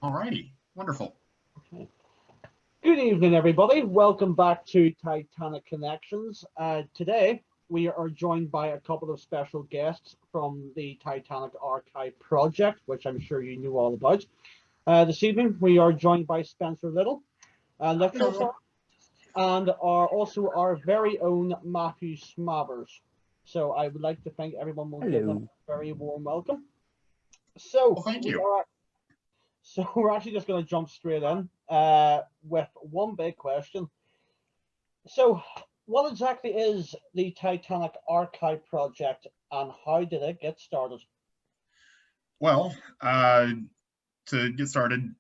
Alrighty, wonderful. Good evening, everybody. Welcome back to Titanic Connections. Today, we are joined by a couple of special guests from the Titanic Archive project, which I'm sure you knew all about. This evening, we are joined by Spencer Little, Littrel, Hello. and also our very own Matthew Smathers. So I would like to thank everyone will give them Hello. a very warm welcome. So Well, thank we you. are So we're actually just going to jump straight in with one big question. So, what exactly is the Titanic Archive project, and how did it get started? Well, to get started,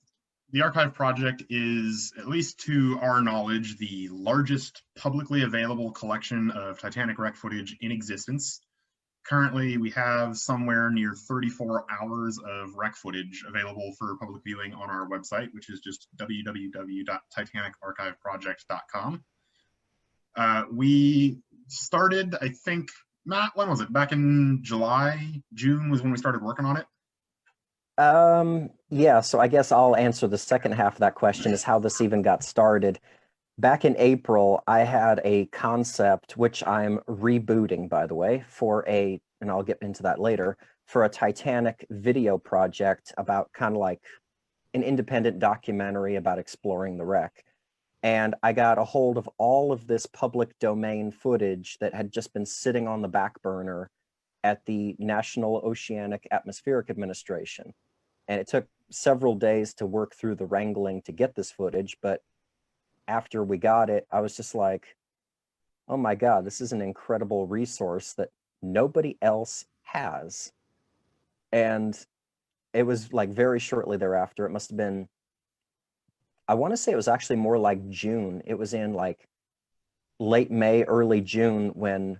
the archive project is, at least to our knowledge, the largest publicly available collection of Titanic wreck footage in existence. Currently, we have somewhere near 34 hours of wreck footage available for public viewing on our website, which is just www.titanicarchiveproject.com. We started, I think, Matt, when was it? Back in July, June was when we started working on it. Yeah, so I guess I'll answer the second half of that question, is how this even got started. Back in April, I had a concept, which I'm rebooting, by the way, and I'll get into that later, for a Titanic video project about kind of like an independent documentary about exploring the wreck. And I got a hold of all of this public domain footage that had just been sitting on the back burner at the National Oceanic Atmospheric Administration. And it took several days to work through the wrangling to get this footage, but after we got it, I was just like, oh my God, this is an incredible resource that nobody else has. And it was like very shortly thereafter, it must have been, I want to say it was actually more like June. It was in like late May, early June when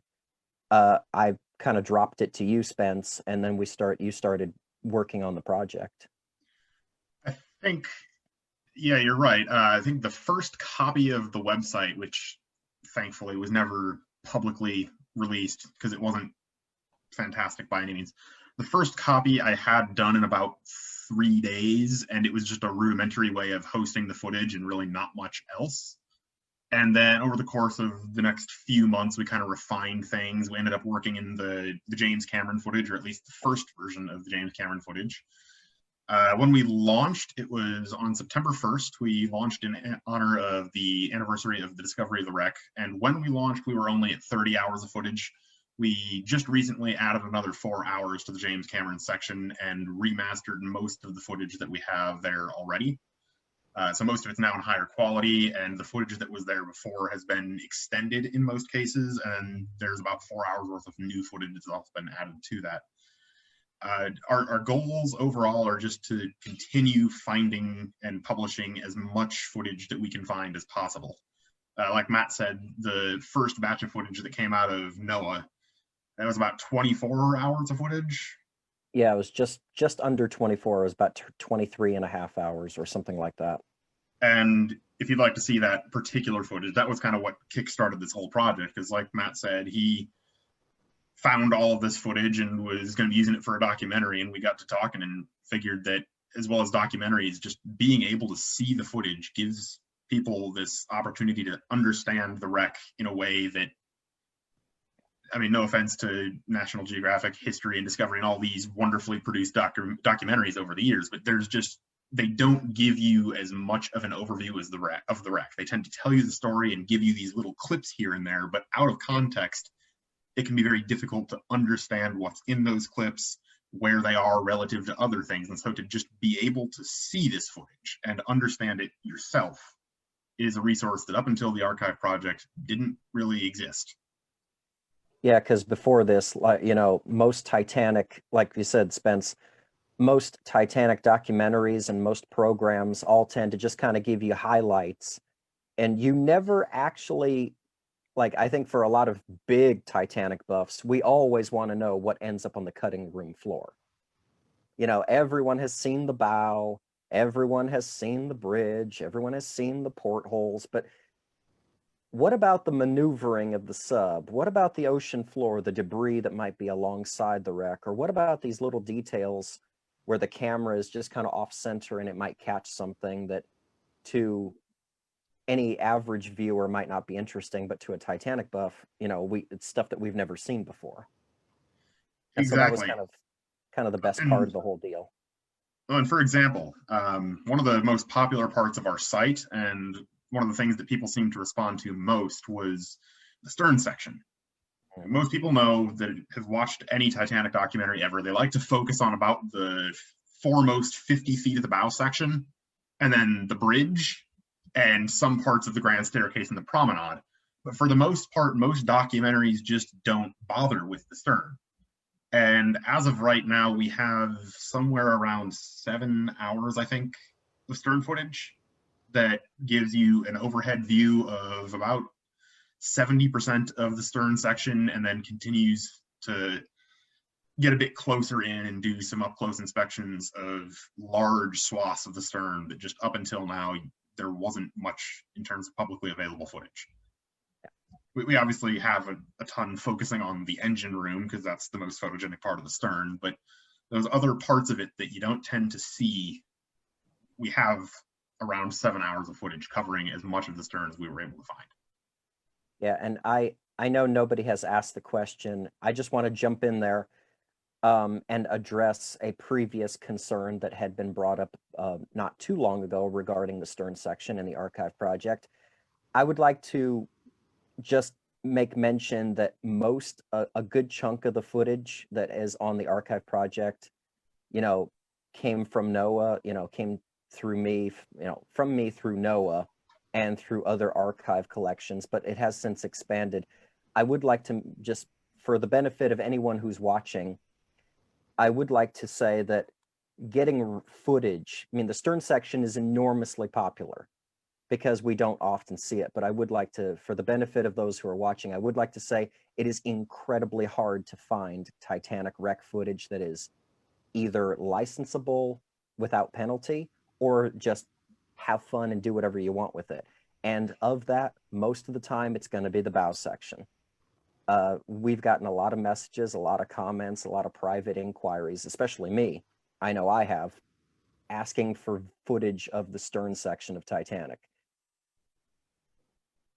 I kind of dropped it to you, Spence, and then you started working on the project. I think, yeah, you're right. I think the first copy of the website, which thankfully was never publicly released because it wasn't fantastic by any means, the first copy I had done in about 3 days, and it was just a rudimentary way of hosting the footage and really not much else. And then over the course of the next few months, we kind of refined things. We ended up working in the James Cameron footage, or at least the first version of the James Cameron footage. When we launched, it was on September 1st. We launched in honor of the anniversary of the discovery of the wreck. And when we launched, we were only at 30 hours of footage. We just recently added another 4 hours to the James Cameron section and remastered most of the footage that we have there already. So most of it's now in higher quality, and the footage that was there before has been extended in most cases, and there's about 4 hours worth of new footage that's also been added to that. Our goals overall are just to continue finding and publishing as much footage that we can find as possible. Like Matt said, the first batch of footage that came out of NOAA, that was about 24 hours of footage. Yeah, it was just under 24. It was about 23 and a half hours or something like that. And if you'd like to see that particular footage, that was kind of what kickstarted this whole project, because like Matt said, he found all of this footage and was going to be using it for a documentary, and we got to talking and figured that, as well as documentaries, just being able to see the footage gives people this opportunity to understand the wreck in a way that, I mean, no offense to National Geographic, History, and Discovery and all these wonderfully produced documentaries over the years, but they don't give you as much of an overview as the wreck. They tend to tell you the story and give you these little clips here and there, but out of context, it can be very difficult to understand what's in those clips, where they are relative to other things. And so to just be able to see this footage and understand it yourself is a resource that up until the archive project didn't really exist. Yeah, because before this, like, most Titanic, like you said, Spence, most Titanic documentaries and most programs all tend to just kind of give you highlights, and you never actually, like, I think for a lot of big Titanic buffs, we always want to know what ends up on the cutting room floor. Everyone has seen the bow, everyone has seen the bridge, everyone has seen the portholes, but what about the maneuvering of the sub? What about the ocean floor, the debris that might be alongside the wreck? Or what about these little details where the camera is just kind of off center and it might catch something that to any average viewer might not be interesting, but to a Titanic buff, it's stuff that we've never seen before. And so that was Exactly. kind of the best part And, of the whole deal. and for example, one of the most popular parts of our site, and one of the things that people seem to respond to most, was the stern section. Most people know that have watched any Titanic documentary ever. They like to focus on about the foremost 50 feet of the bow section, and then the bridge, and some parts of the grand staircase and the promenade. But for the most part, most documentaries just don't bother with the stern. And as of right now, we have somewhere around 7 hours, I think, of stern footage that gives you an overhead view of about 70% of the stern section, and then continues to get a bit closer in and do some up close inspections of large swaths of the stern that just up until now there wasn't much in terms of publicly available footage. We obviously have a ton focusing on the engine room because that's the most photogenic part of the stern, but those other parts of it that you don't tend to see, we have around 7 hours of footage covering as much of the stern as we were able to find. Yeah, and I know nobody has asked the question. I just want to jump in there and address a previous concern that had been brought up not too long ago regarding the stern section and the archive project. I would like to just make mention that a good chunk of the footage that is on the archive project, came from Noah, came through me, from me through Noah and through other archive collections, but it has since expanded. I would like to just, for the benefit of anyone who's watching, I would like to say that getting footage, the stern section is enormously popular because we don't often see it, but I would like to, for the benefit of those who are watching, I would like to say it is incredibly hard to find Titanic wreck footage that is either licensable without penalty or just have fun and do whatever you want with it. And of that, most of the time, it's going to be the bow section. We've gotten a lot of messages, a lot of comments, a lot of private inquiries, especially me. I know I have, asking for footage of the stern section of Titanic.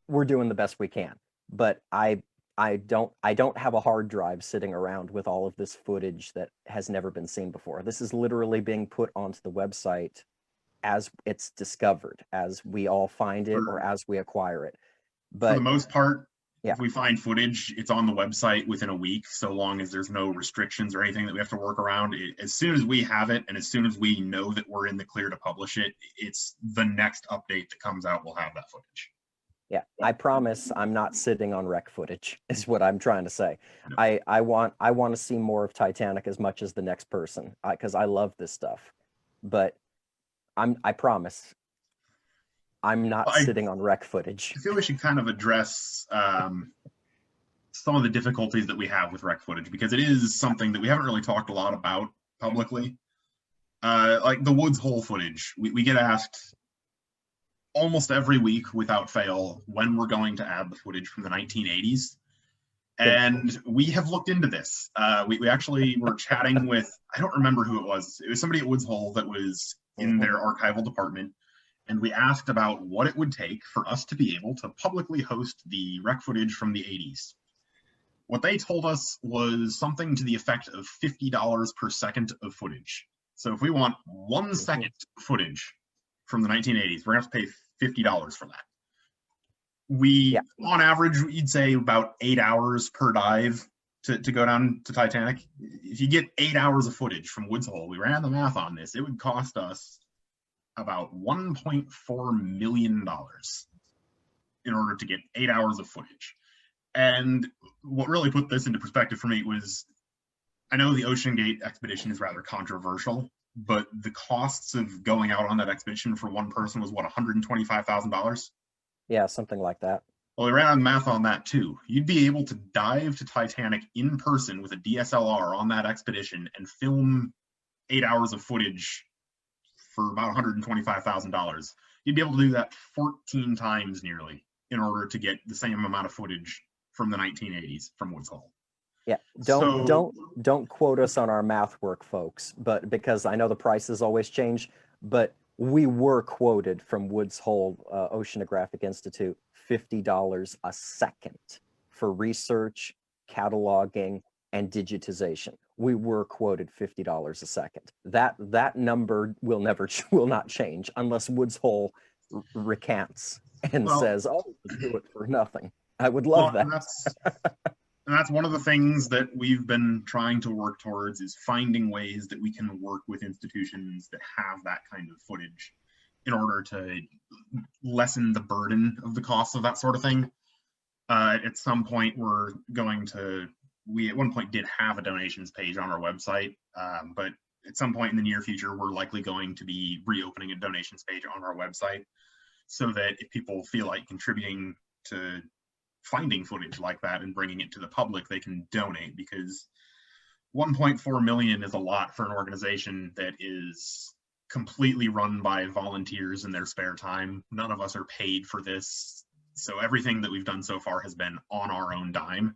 We're doing the best we can, but I don't have a hard drive sitting around with all of this footage that has never been seen before. This is literally being put onto the website as it's discovered, as we all find it or as we acquire it. But for the most part, yeah, if we find footage, it's on the website within a week, so long as there's no restrictions or anything that we have to work around. As soon as we have it, and as soon as we know that we're in the clear to publish it, it's the next update that comes out, we'll have that footage. Yeah, I promise I'm not sitting on wreck footage, is what I'm trying to say. No. I want to see more of Titanic as much as the next person, because I love this stuff. But I promise I'm not sitting on wreck footage. I feel we should kind of address some of the difficulties that we have with wreck footage, because it is something that we haven't really talked a lot about publicly. Like the Woods Hole footage, we get asked almost every week without fail when we're going to add the footage from the 1980s. And we have looked into this. We actually were chatting with, I don't remember who it was. It was somebody at Woods Hole that was in their archival department. And we asked about what it would take for us to be able to publicly host the wreck footage from the 80s. What they told us was something to the effect of $50 per second of footage. So if we want 1 second footage from the 1980s, we're going to have to pay $50 for that. On average, you'd say about 8 hours per dive to go down to Titanic. If you get 8 hours of footage from Woods Hole, we ran the math on this, it would cost us about $1.4 million in order to get 8 hours of footage. And what really put this into perspective for me was, I know the Ocean Gate expedition is rather controversial, but the costs of going out on that expedition for one person was what, $125,000? Yeah, something like that. Well, we ran math on that too. You'd be able to dive to Titanic in person with a DSLR on that expedition and film 8 hours of footage for about $125,000. You'd be able to do that 14 times nearly in order to get the same amount of footage from the 1980s from Woods Hole. Yeah, So, don't quote us on our math work, folks, but because I know the prices always change, but we were quoted from Woods Hole Oceanographic Institute $50 a second for research, cataloging, and digitization. We were quoted $50 a second. That number will not change unless Woods Hole recants and well, says, "Oh, let's do it for nothing." I would love well, that. and that's one of the things that we've been trying to work towards is finding ways that we can work with institutions that have that kind of footage in order to lessen the burden of the cost of that sort of thing. At some point, we at one point did have a donations page on our website, but at some point in the near future, we're likely going to be reopening a donations page on our website so that if people feel like contributing to finding footage like that and bringing it to the public, they can donate, because 1.4 million is a lot for an organization that is completely run by volunteers in their spare time. None of us are paid for this. So everything that we've done so far has been on our own dime.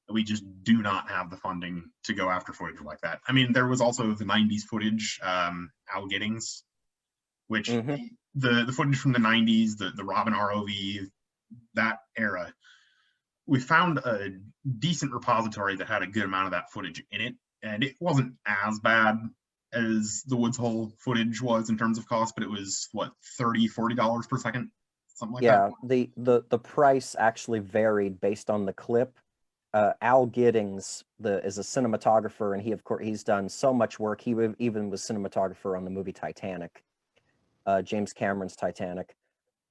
We just do not have the funding to go after footage like that. I mean, there was also the 90s footage, Al Giddings, which the footage from the 90s, the Robin ROV, that era, we found a decent repository that had a good amount of that footage in it, and it wasn't as bad as the Woods Hole footage was in terms of cost, but it was what, $30-$40 per second, something like that. Yeah, the price actually varied based on the clip. Al Giddings is a cinematographer, and he's done so much work. He even was cinematographer on the movie Titanic, James Cameron's Titanic,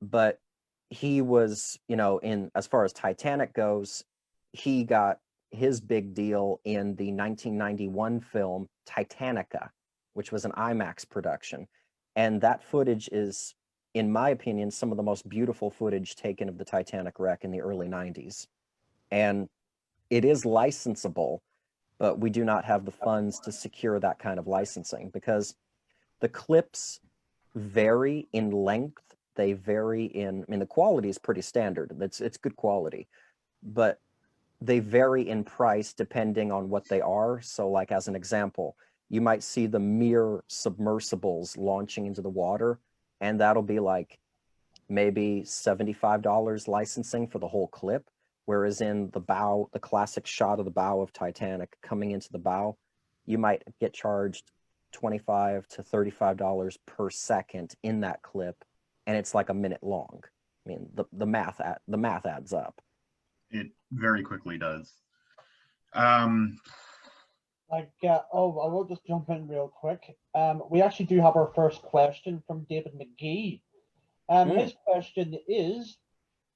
but he was, in as far as Titanic goes, he got his big deal in the 1991 film Titanica, which was an IMAX production. And that footage is, in my opinion, some of the most beautiful footage taken of the Titanic wreck in the early 90s. And it is licensable, but we do not have the funds to secure that kind of licensing because the clips vary in length. They vary the quality is pretty standard. It's good quality, but they vary in price depending on what they are. So like, as an example, you might see the Mir submersibles launching into the water, and that'll be like maybe $75 licensing for the whole clip. Whereas in the bow, the classic shot of the bow of Titanic coming into the bow, you might get charged $25 to $35 per second in that clip, and it's like a minute long. I mean, the math adds up. It very quickly does. I will just jump in real quick. We actually do have our first question from David McGee. His question is,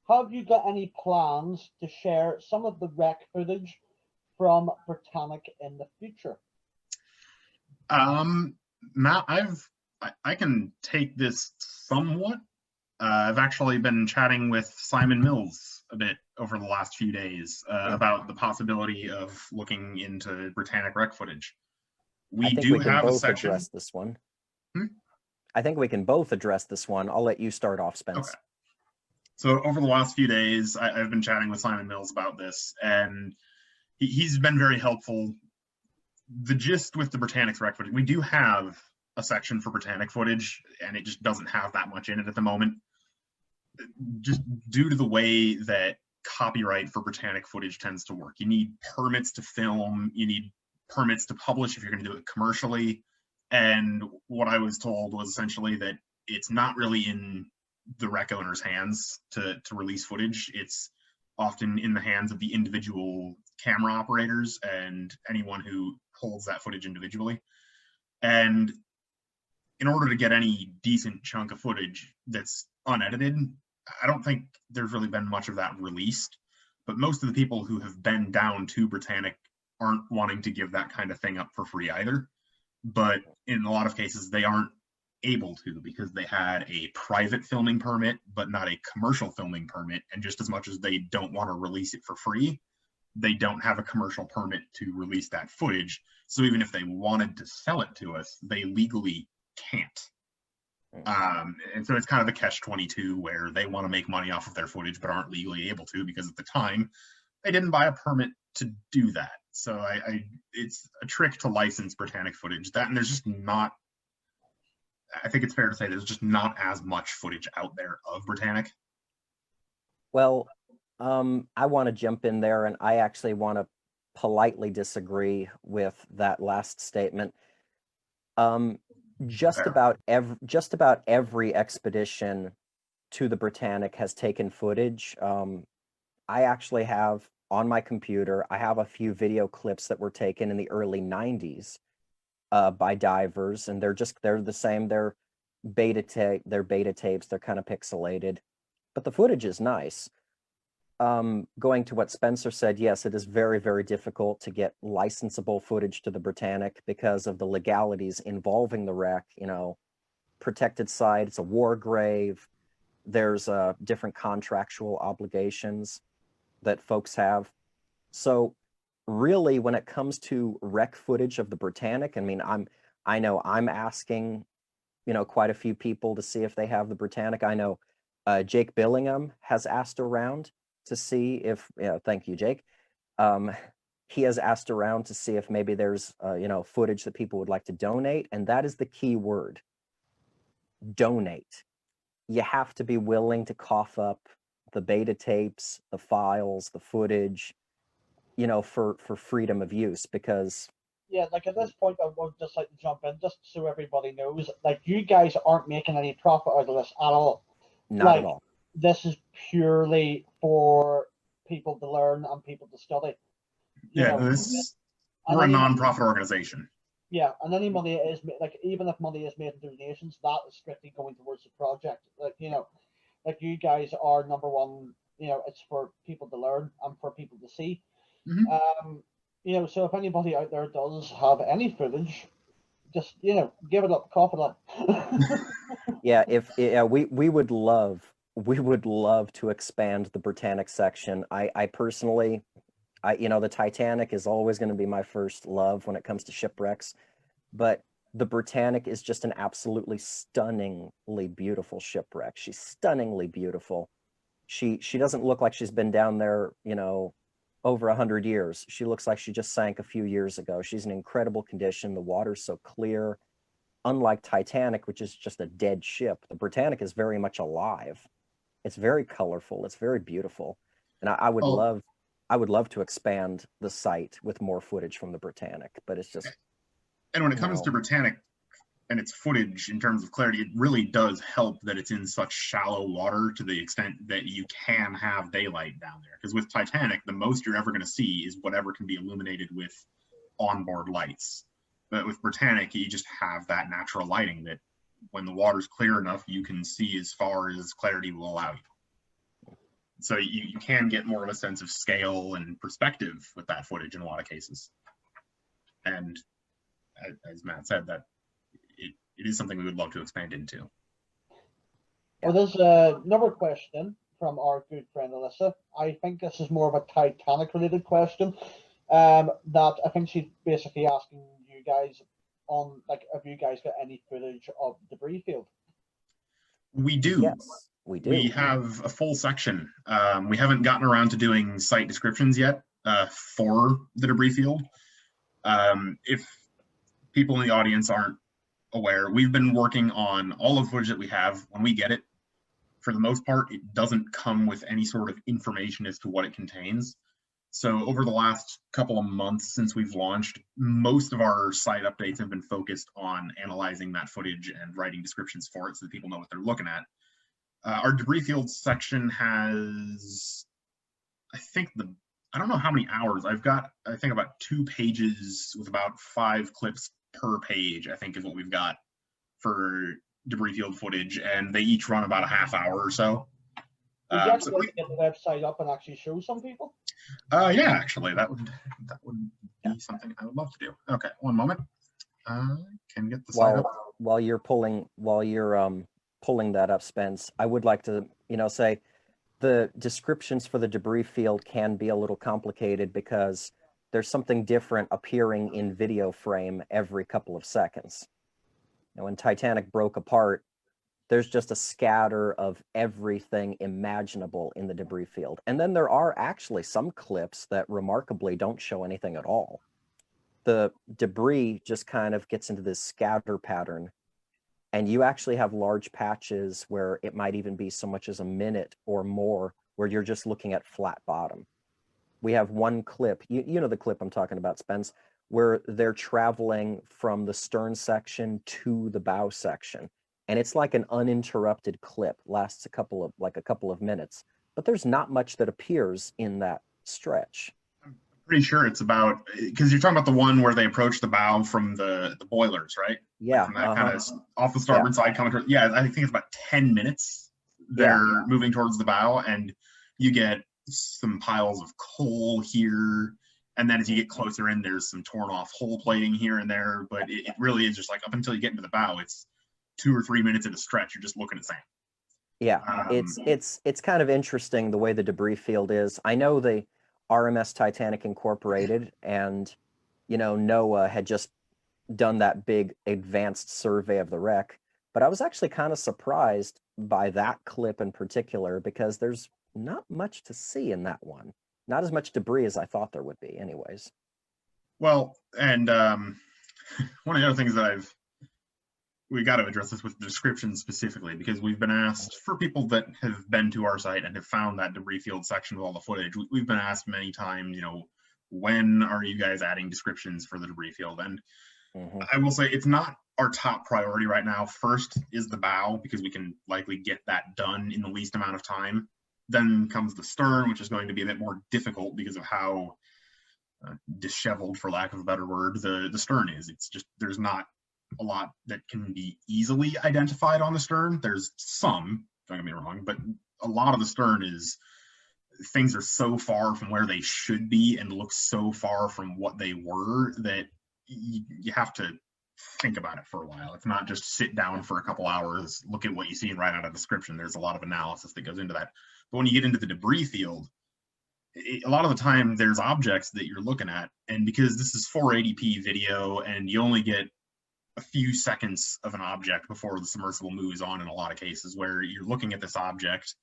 have you got any plans to share some of the wreck footage from Britannic in the future? Matt, I can take this somewhat. I've actually been chatting with Simon Mills a bit over the last few days about the possibility of looking into Britannic wreck footage. I think we can both address this one. I think we can both address this one. I'll let you start off, Spence. Okay. So over the last few days, I've been chatting with Simon Mills about this, and he's been very helpful. The gist with the Britannic's wreck footage, we do have a section for Britannic footage, and it just doesn't have that much in it at the moment. Just due to the way that copyright for Britannic footage tends to work. You need permits to film, you need permits to publish if you're going to do it commercially. And what I was told was essentially that it's not really in the wreck owner's hands to release footage. It's often in the hands of the individual camera operators and anyone who holds that footage individually. And in order to get any decent chunk of footage that's unedited, I don't think there's really been much of that released, but most of the people who have been down to Britannic aren't wanting to give that kind of thing up for free either. But in a lot of cases, they aren't able to because they had a private filming permit, but not a commercial filming permit. And just as much as they don't want to release it for free, they don't have a commercial permit to release that footage. So even if they wanted to sell it to us, they legally can't. And so it's kind of a catch-22 where they want to make money off of their footage but aren't legally able to because at the time they didn't buy a permit to do that. So it's a trick to license Britannic footage. That, and there's just not. I think it's fair to say there's just not as much footage out there of Britannic. Well, I want to jump in there, and I actually want to politely disagree with that last statement. Just about every expedition to the Britannic has taken footage. I actually have on my computer, I have a few video clips that were taken in the early 90s by divers, and they're the same. They're beta tapes. They're kind of pixelated, but the footage is nice. Going to what Spencer said, yes, it is very, very difficult to get licensable footage to the Britannic because of the legalities involving the wreck. You know, protected site, it's a war grave. There's different contractual obligations that folks have. So really, when it comes to wreck footage of the Britannic, I mean, I know I'm asking, you know, quite a few people to see if they have the Britannic. I know Jake Billingham has asked around to see if, thank you, Jake. He has asked around to see if maybe there's, you know, footage that people would like to donate. And that is the key word, donate. You have to be willing to cough up the beta tapes, the files, the footage, you know, for freedom of use, because Yeah, like at this point, I would just like to jump in just so everybody knows, like you guys aren't making any profit out of this at all. not at all. This is purely for people to learn and people to study. Yeah, we're a non-profit organization. Yeah, and any money is like, even if money is made in donations, that is strictly going towards the project. Like, you know, like you guys are number one. You know, it's for people to learn and for people to see. Mm-hmm. You know, so if anybody out there does have any footage, just, you know, give it up, cough it up. Yeah, we would love to expand the Britannic section. I personally, you know, the Titanic is always going to be my first love when it comes to shipwrecks, but the Britannic is just an absolutely stunningly beautiful shipwreck. She's stunningly beautiful. She doesn't look like she's been down there, you know, over 100 years. She looks like she just sank a few years ago. She's in incredible condition. The water's so clear. Unlike Titanic, which is just a dead ship, the Britannic is very much alive. It's very colorful. It's very beautiful. And I would love to expand the site with more footage from the Britannic, but it's just. And when it comes to Britannic and its footage in terms of clarity, it really does help that it's in such shallow water to the extent that you can have daylight down there. Because with Titanic, the most you're ever going to see is whatever can be illuminated with onboard lights. But with Britannic, you just have that natural lighting that when the water's clear enough, you can see as far as clarity will allow you. So you can get more of a sense of scale and perspective with that footage in a lot of cases. And as Matt said, that it is something we would love to expand into. Well, there's another question from our good friend Alyssa. I think this is more of a Titanic related question. That I think she's basically asking you guys on, like, have you guys got any footage of the debris field? We do. Yes, we do. We have a full section. We haven't gotten around to doing site descriptions yet for the debris field. If people in the audience aren't aware, we've been working on all of the footage that we have. When we get it, for the most part, it doesn't come with any sort of information as to what it contains. So over the last couple of months since we've launched, most of our site updates have been focused on analyzing that footage and writing descriptions for it so that people know what they're looking at. Our debris field section has, I don't know how many hours. I've got, I think, about 2 pages with about 5 clips per page, I think is what we've got for debris field footage, and they each run about a half hour or so. Would you actually like to get the website up and actually show some people? Yeah, actually, that would be something I would love to do. Okay, one moment. Can get the site up. While you're pulling that up, Spence, I would like to, you know, say the descriptions for the debris field can be a little complicated because there's something different appearing in video frame every couple of seconds. And when Titanic broke apart, there's just a scatter of everything imaginable in the debris field. And then there are actually some clips that remarkably don't show anything at all. The debris just kind of gets into this scatter pattern, and you actually have large patches where it might even be so much as a minute or more where you're just looking at flat bottom. We have one clip, you know the clip I'm talking about, Spence, where they're traveling from the stern section to the bow section. And it's like an uninterrupted clip, lasts a couple of minutes, but there's not much that appears in that stretch. I'm pretty sure it's about, because you're talking about the one where they approach the bow from the boilers, right? Yeah. Like that kind of off the starboard side coming towards, yeah, I think it's about 10 minutes they're moving towards the bow, and you get some piles of coal here. And then as you get closer in, there's some torn off hull plating here and there, but it really is just like up until you get into the bow, it's 2 or 3 minutes at a stretch. You're just looking at sand. Yeah, it's kind of interesting the way the debris field is. I know the RMS Titanic Incorporated and, you know, NOAA had just done that big advanced survey of the wreck, but I was actually kind of surprised by that clip in particular because there's not much to see in that one. Not as much debris as I thought there would be anyways. Well, and one of the other things that we got to address this with the description specifically, because we've been asked, for people that have been to our site and have found that debris field section with all the footage, we've been asked many times, you know, when are you guys adding descriptions for the debris field? And I will say it's not our top priority right now. First is the bow, because we can likely get that done in the least amount of time. Then comes the stern, which is going to be a bit more difficult because of how disheveled, for lack of a better word, the stern is. It's just, there's not a lot that can be easily identified on the stern. There's some, don't get me wrong, but a lot of the stern is, things are so far from where they should be and look so far from what they were that you have to think about it for a while. It's not just sit down for a couple hours, look at what you see and write out a description. There's a lot of analysis that goes into that. But when you get into the debris field, a lot of the time there's objects that you're looking at, and because this is 480p video and you only get a few seconds of an object before the submersible moves on, in a lot of cases where you're looking at this object,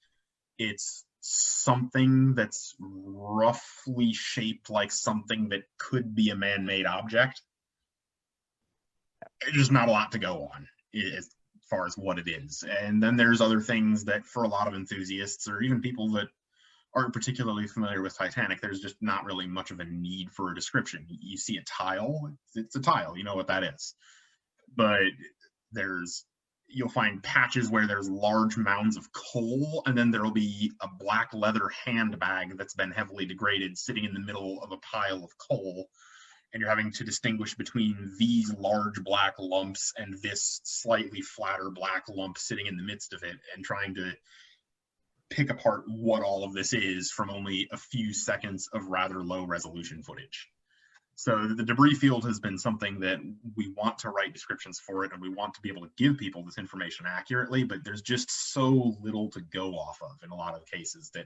it's something that's roughly shaped like something that could be a man-made object. There's just not a lot to go on as far as what it is. And then there's other things that, for a lot of enthusiasts or even people that aren't particularly familiar with Titanic, there's just not really much of a need for a description. You see a tile, it's a tile, you know what that is. But you'll find patches where there's large mounds of coal, and then there'll be a black leather handbag that's been heavily degraded sitting in the middle of a pile of coal. And you're having to distinguish between these large black lumps and this slightly flatter black lump sitting in the midst of it, and trying to pick apart what all of this is from only a few seconds of rather low resolution footage. So the debris field has been something that we want to write descriptions for it, and we want to be able to give people this information accurately, but there's just so little to go off of in a lot of cases that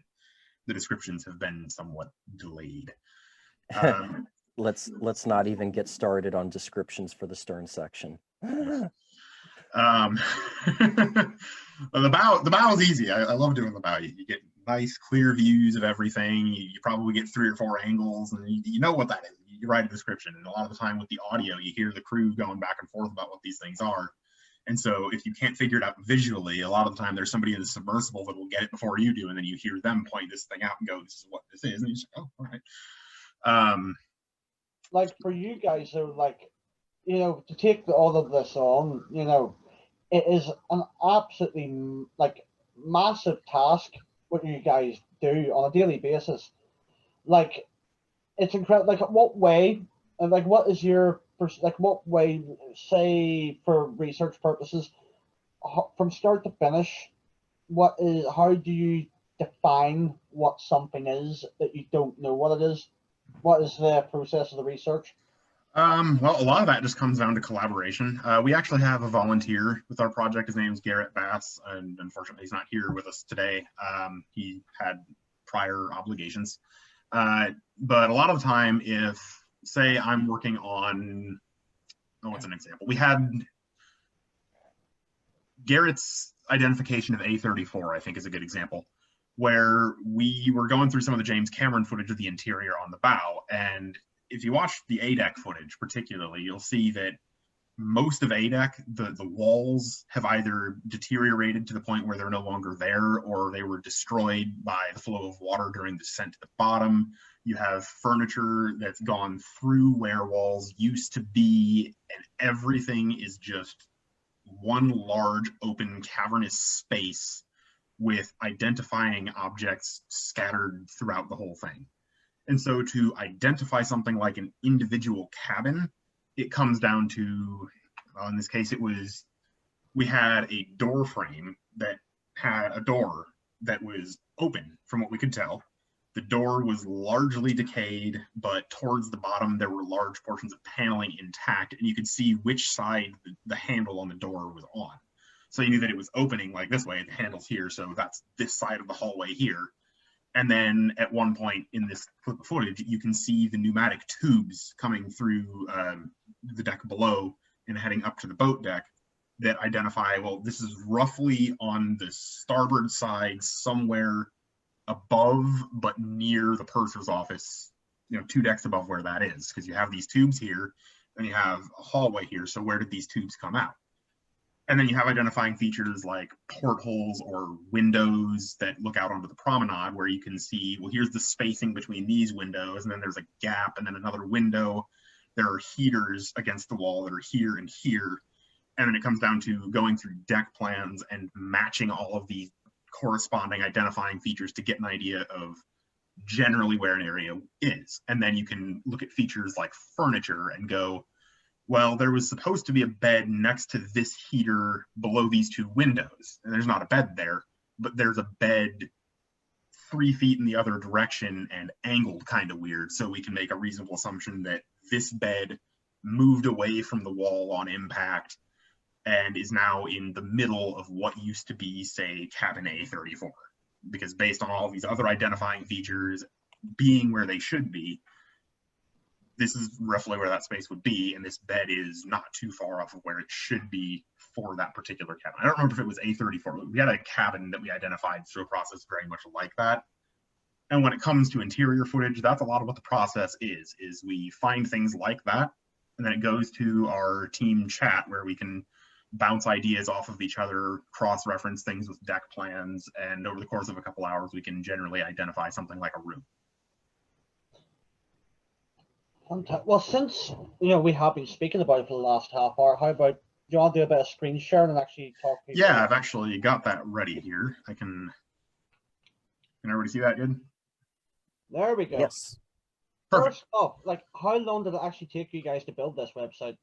the descriptions have been somewhat delayed. Let's not even get started on descriptions for the stern section. The bow is easy. I love doing the bow. You get nice clear views of everything. You probably get 3 or 4 angles, and you know what that is. You write a description, and a lot of the time with the audio, you hear the crew going back and forth about what these things are. And so if you can't figure it out visually, a lot of the time there's somebody in the submersible that will get it before you do, and then you hear them point this thing out and go, this is what this is, and you just go, oh, all right. Like, for you guys, though, like, you know, to take all of this on, you know, it is an absolutely, like, massive task what you guys do on a daily basis. Like, it's incredible. Like, what way, and like, what is your, like, what way, say, for research purposes, from start to finish, how do you define what something is that you don't know what it is? What is the process of the research? Well, a lot of that just comes down to collaboration. We actually have a volunteer with our project. His name's Garrett Bass, and unfortunately he's not here with us today. He had prior obligations. But a lot of the time, if, say, I'm working on, what's an example? We had Garrett's identification of A34, I think, is a good example, where we were going through some of the James Cameron footage of the interior on the bow. And if you watch the A-deck footage particularly, you'll see that most of A-deck, the walls have either deteriorated to the point where they're no longer there, or they were destroyed by the flow of water during descent to the bottom. You have furniture that's gone through where walls used to be, and everything is just one large open cavernous space with identifying objects scattered throughout the whole thing. And so to identify something like an individual cabin, it comes down to, well, in this case, we had a door frame that had a door that was open from what we could tell. The door was largely decayed, but towards the bottom, there were large portions of paneling intact, and you could see which side the handle on the door was on. So you knew that it was opening like this way, the handle's here, so that's this side of the hallway here. And then at one point in this clip of footage, you can see the pneumatic tubes coming through the deck below and heading up to the boat deck that identify, well, this is roughly on the starboard side, somewhere above but near the purser's office, 2 decks above where that is, because you have these tubes here and you have a hallway here. So where did these tubes come out? And then you have identifying features like portholes or windows that look out onto the promenade, where you can see, well, here's the spacing between these windows, and then there's a gap, and then another window. There are heaters against the wall that are here and here. And then it comes down to going through deck plans and matching all of these corresponding identifying features to get an idea of generally where an area is. And then you can look at features like furniture and go, well, there was supposed to be a bed next to this heater below these 2 windows, and there's not a bed there, but there's a bed 3 feet in the other direction and angled kind of weird. So we can make a reasonable assumption that this bed moved away from the wall on impact and is now in the middle of what used to be, say, cabin A34. Because based on all these other identifying features being where they should be, this is roughly where that space would be, and this bed is not too far off of where it should be for that particular cabin. I don't remember if it was A34, but we had a cabin that we identified through a process very much like that. And when it comes to interior footage, that's a lot of what the process is we find things like that, and then it goes to our team chat where we can bounce ideas off of each other, cross-reference things with deck plans, and over the course of a couple hours, we can generally identify something like a room. Well, since we have been speaking about it for the last half hour, how about, do you want to do a bit of screen sharing and actually talk to people? Yeah, I've actually got that ready here. Can everybody see that good? There we go. Yes. Perfect. First off, how long did it actually take you guys to build this website?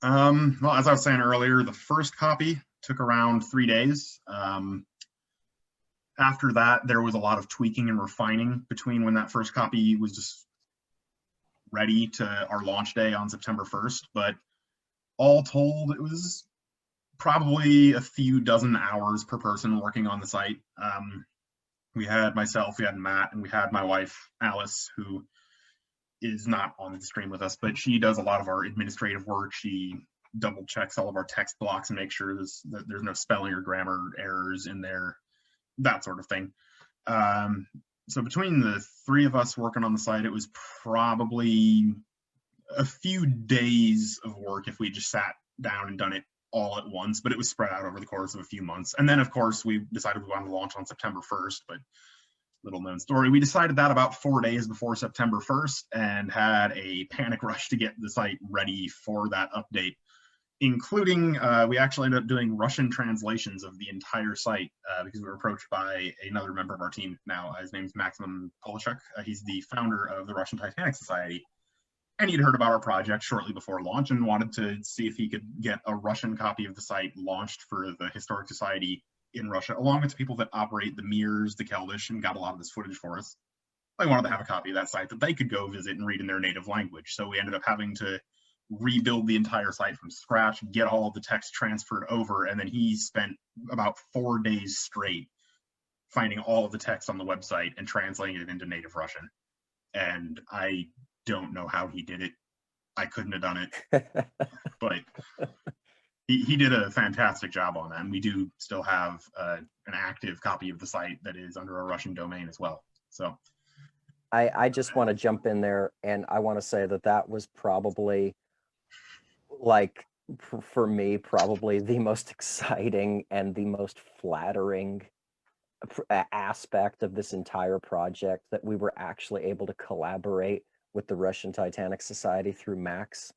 Well, as I was saying earlier, the first copy took around 3 days. After that, there was a lot of tweaking and refining between when that first copy was just ready to our launch day on September 1st. But all told, it was probably a few dozen hours per person working on the site. We had myself, we had Matt, and we had my wife, Alice, who is not on the stream with us, but she does a lot of our administrative work. She double checks all of our text blocks and makes sure that there's no spelling or grammar errors in there, that sort of thing. So between the 3 of us working on the site, it was probably a few days of work if we just sat down and done it all at once, but it was spread out over the course of a few months. And then, of course, we decided we wanted to launch on September 1st, but little known story. We decided that about 4 days before September 1st and had a panic rush to get the site ready for that update, including we actually ended up doing Russian translations of the entire site because we were approached by another member of our team now. His name's Maximum Polishuk. He's the founder of the Russian Titanic Society. And he'd heard about our project shortly before launch and wanted to see if he could get a Russian copy of the site launched for the Historic Society in Russia, along with the people that operate the mirrors, the Keldysh, and got a lot of this footage for us. They wanted to have a copy of that site that they could go visit and read in their native language. So we ended up having to rebuild the entire site from scratch, get all of the text transferred over, and then he spent about 4 days straight finding all of the text on the website and translating it into native Russian. And I don't know how he did it. I couldn't have done it. But he did a fantastic job on that, and we do still have an active copy of the site that is under a Russian domain as well. So I just want to jump in there, and I want to say that that was probably, like, for me, probably the most exciting and the most flattering aspect of this entire project, that we were actually able to collaborate with the Russian Titanic Society through Max.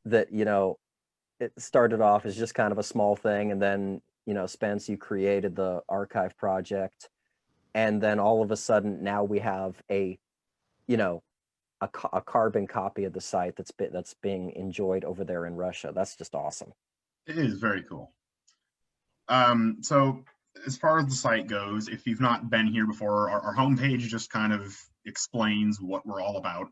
That, you know, it started off as just kind of a small thing, and then, you know, Spence, you created the archive project, and then all of a sudden now we have a, you know, a carbon copy of the site that's being enjoyed over there in Russia. That's just awesome. it is very cool. So as far as the site goes, if you've not been here before, our homepage just kind of explains what we're all about.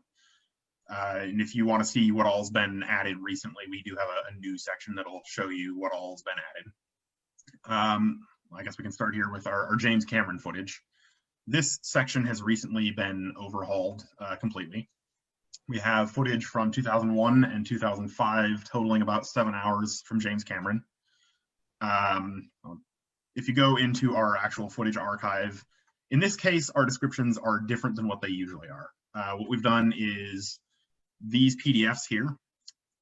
And if you want to see what all's been added recently, we do have a news section that'll show you what all's been added. I guess we can start here with our James Cameron footage. This section has recently been overhauled completely. We have footage from 2001 and 2005, totaling about 7 hours from James Cameron. If you go into our actual footage archive, in this case, our descriptions are different than what they usually are. What we've done is these PDFs here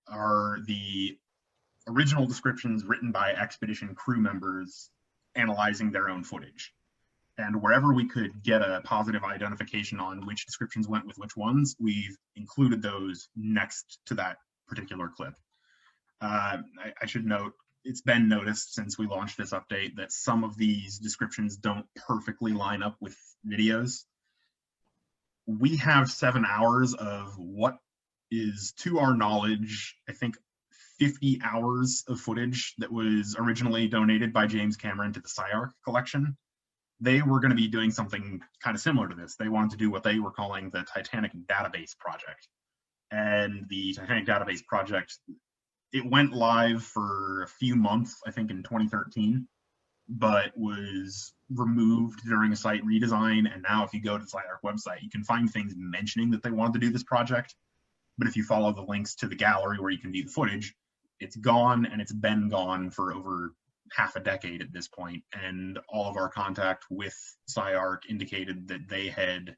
are the original descriptions written by expedition crew members analyzing their own footage. And wherever we could get a positive identification on which descriptions went with which ones, we've included those next to that particular clip. I should note, it's been noticed since we launched this update that some of these descriptions don't perfectly line up with videos. We have 7 hours of what is, to our knowledge, I think 50 hours of footage that was originally donated by James Cameron to the CyArk collection. They were going to be doing something kind of similar to this. They wanted to do what they were calling the Titanic Database Project. And the Titanic Database Project, it went live for a few months, I think in 2013, but was removed during a site redesign. And now if you go to the CyArk website, you can find things mentioning that they wanted to do this project. But if you follow the links to the gallery where you can view the footage, it's gone, and it's been gone for over half a decade at this point. And all of our contact with CyArk indicated that they had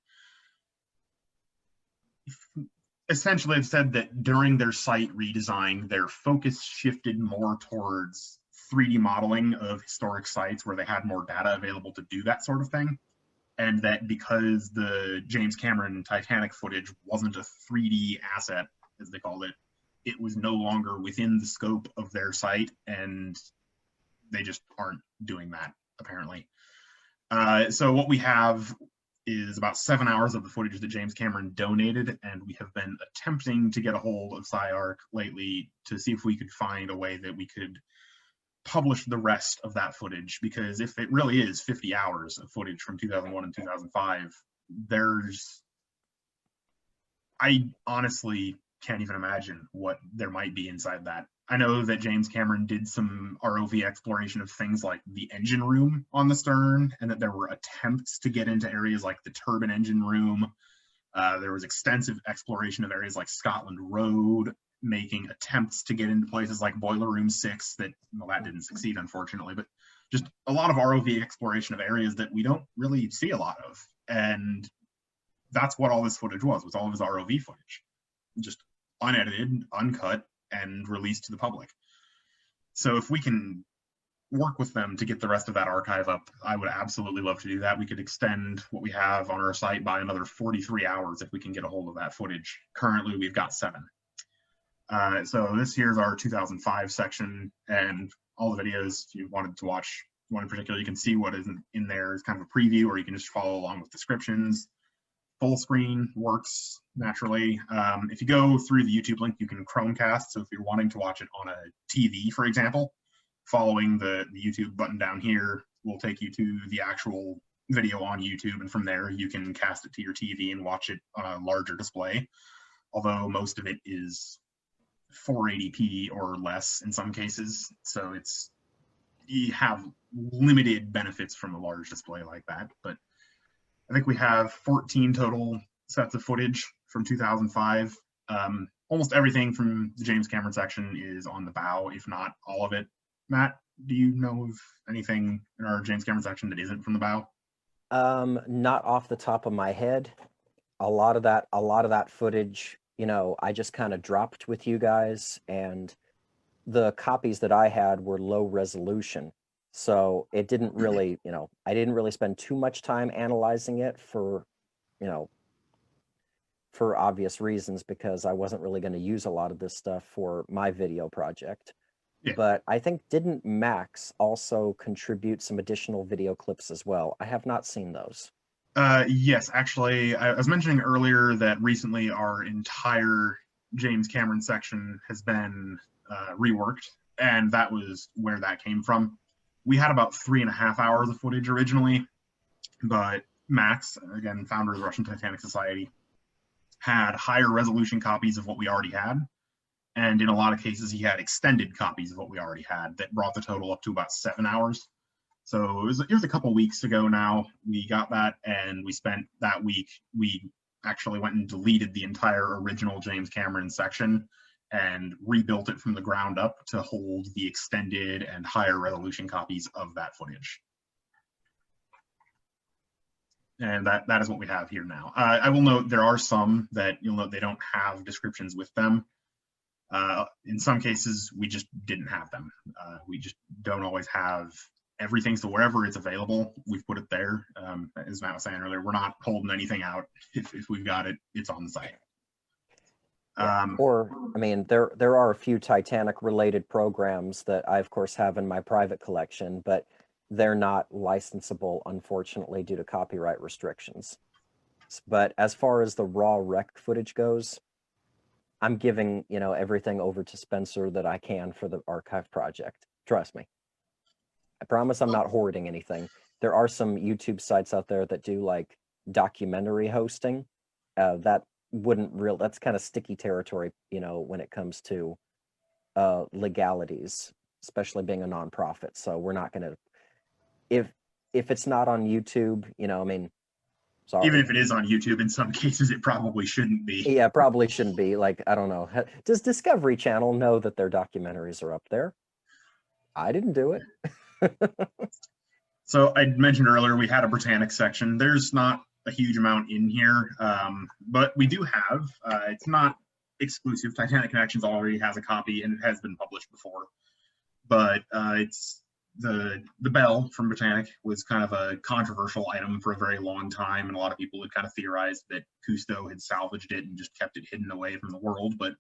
essentially have said that during their site redesign, their focus shifted more towards 3D modeling of historic sites where they had more data available to do that sort of thing. And that because the James Cameron Titanic footage wasn't a 3D asset, as they called it, it was no longer within the scope of their site, and they just aren't doing that, apparently. So what we have is about 7 hours of the footage that James Cameron donated, and we have been attempting to get a hold of CyArk lately to see if we could find a way that we could publish the rest of that footage, because if it really is 50 hours of footage from 2001 and 2005, I honestly can't even imagine what there might be inside that. I know that James Cameron did some ROV exploration of things like the engine room on the stern, and that there were attempts to get into areas like the turbine engine room. There was extensive exploration of areas like Scotland Road, making attempts to get into places like Boiler Room 6 that, well, that didn't succeed, unfortunately, but just a lot of ROV exploration of areas that we don't really see a lot of. And that's what all this footage was all of his ROV footage, just unedited, uncut, and released to the public. So if we can work with them to get the rest of that archive up, I would absolutely love to do that. We could extend what we have on our site by another 43 hours if we can get a hold of that footage. Currently, we've got 7. So this here's our 2005 section, and all the videos, if you wanted to watch one in particular, you can see what is in there is kind of a preview, or you can just follow along with descriptions. Full screen works naturally. If you go through the YouTube link, you can Chromecast. So if you're wanting to watch it on a TV, for example, following the YouTube button down here will take you to the actual video on YouTube. And from there, you can cast it to your TV and watch it on a larger display. Although most of it is 480p or less in some cases. So you have limited benefits from a large display like that. But I think we have 14 total sets of footage from 2005. almost everything from the James Cameron section is on the bow, if not all of it. Matt, do you know of anything in our James Cameron section that isn't from the bow? Not off the top of my head. A lot of that footage, I just kind of dropped with you guys, and the copies that I had were low resolution. So it didn't really, I didn't really spend too much time analyzing it for obvious reasons, because I wasn't really going to use a lot of this stuff for my video project. Yeah. But I think, didn't Max also contribute some additional video clips as well? I have not seen those. Yes, actually, I was mentioning earlier that recently our entire James Cameron section has been reworked, and that was where that came from. We had about 3.5 hours of footage originally, but Max, again, founder of the Russian Titanic Society, had higher resolution copies of what we already had. And in a lot of cases, he had extended copies of what we already had that brought the total up to about 7 hours. So it was a couple weeks ago now. We got that, and we spent that week, we actually went and deleted the entire original James Cameron section and rebuilt it from the ground up to hold the extended and higher resolution copies of that footage. And that is what we have here now. I will note there are some that you'll note they don't have descriptions with them. In some cases, we just didn't have them. We just don't always have everything, so wherever it's available, we've put it there. As Matt was saying earlier, we're not holding anything out. If we've got it, it's on the site. Or, I mean, there are a few Titanic-related programs that I, of course, have in my private collection, but they're not licensable, unfortunately, due to copyright restrictions. But as far as the raw rec footage goes, I'm giving, everything over to Spencer that I can for the archive project. Trust me. I promise I'm not hoarding anything. There are some YouTube sites out there that do like documentary hosting. That's kind of sticky territory, when it comes to legalities, especially being a nonprofit. So we're not going to, if it's not on YouTube, sorry. Even if it is on YouTube, in some cases, it probably shouldn't be. Yeah, probably shouldn't be. Like, I don't know. Does Discovery Channel know that their documentaries are up there? I didn't do it. So I mentioned earlier we had a Britannic section. There's not a huge amount in here, but we do have. It's not exclusive. Titanic Connections already has a copy, and it has been published before. But it's the bell from Britannic was kind of a controversial item for a very long time, and a lot of people had kind of theorized that Cousteau had salvaged it and just kept it hidden away from the world. But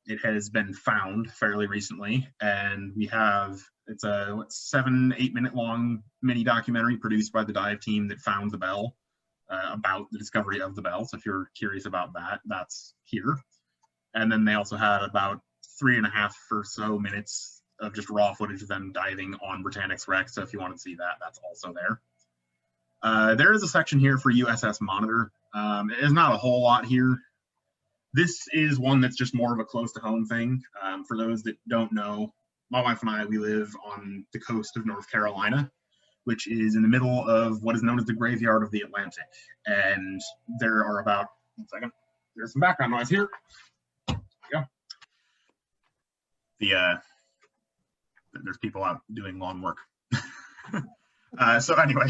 it has been found fairly recently, and it's a 7-8 minute long mini documentary produced by the dive team that found the bell, about the discovery of the bell. So if you're curious about that, that's here. And then they also had about 3.5 or so minutes of just raw footage of them diving on Britannic's wreck. So if you want to see that, that's also there. There is a section here for USS Monitor. There's not a whole lot here. This is one that's just more of a close to home thing. For those that don't know, my wife and I, we live on the coast of North Carolina, which is in the middle of what is known as the graveyard of the Atlantic. And there are about, one second, there's some background noise here. There we go. There's people out doing lawn work. So anyway,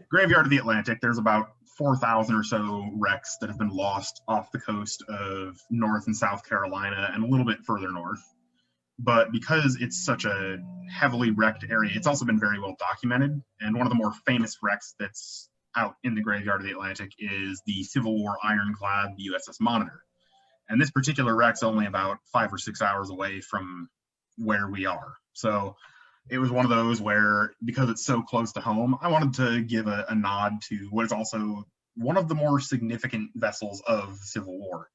graveyard of the Atlantic, there's about 4,000 or so wrecks that have been lost off the coast of North and South Carolina and a little bit further north. But because it's such a heavily wrecked area, it's also been very well documented. And one of the more famous wrecks that's out in the graveyard of the Atlantic is the Civil War ironclad, the USS Monitor. And this particular wreck's only about 5 or 6 hours away from where we are. So it was one of those where, because it's so close to home, I wanted to give a nod to what is also one of the more significant vessels of the Civil War.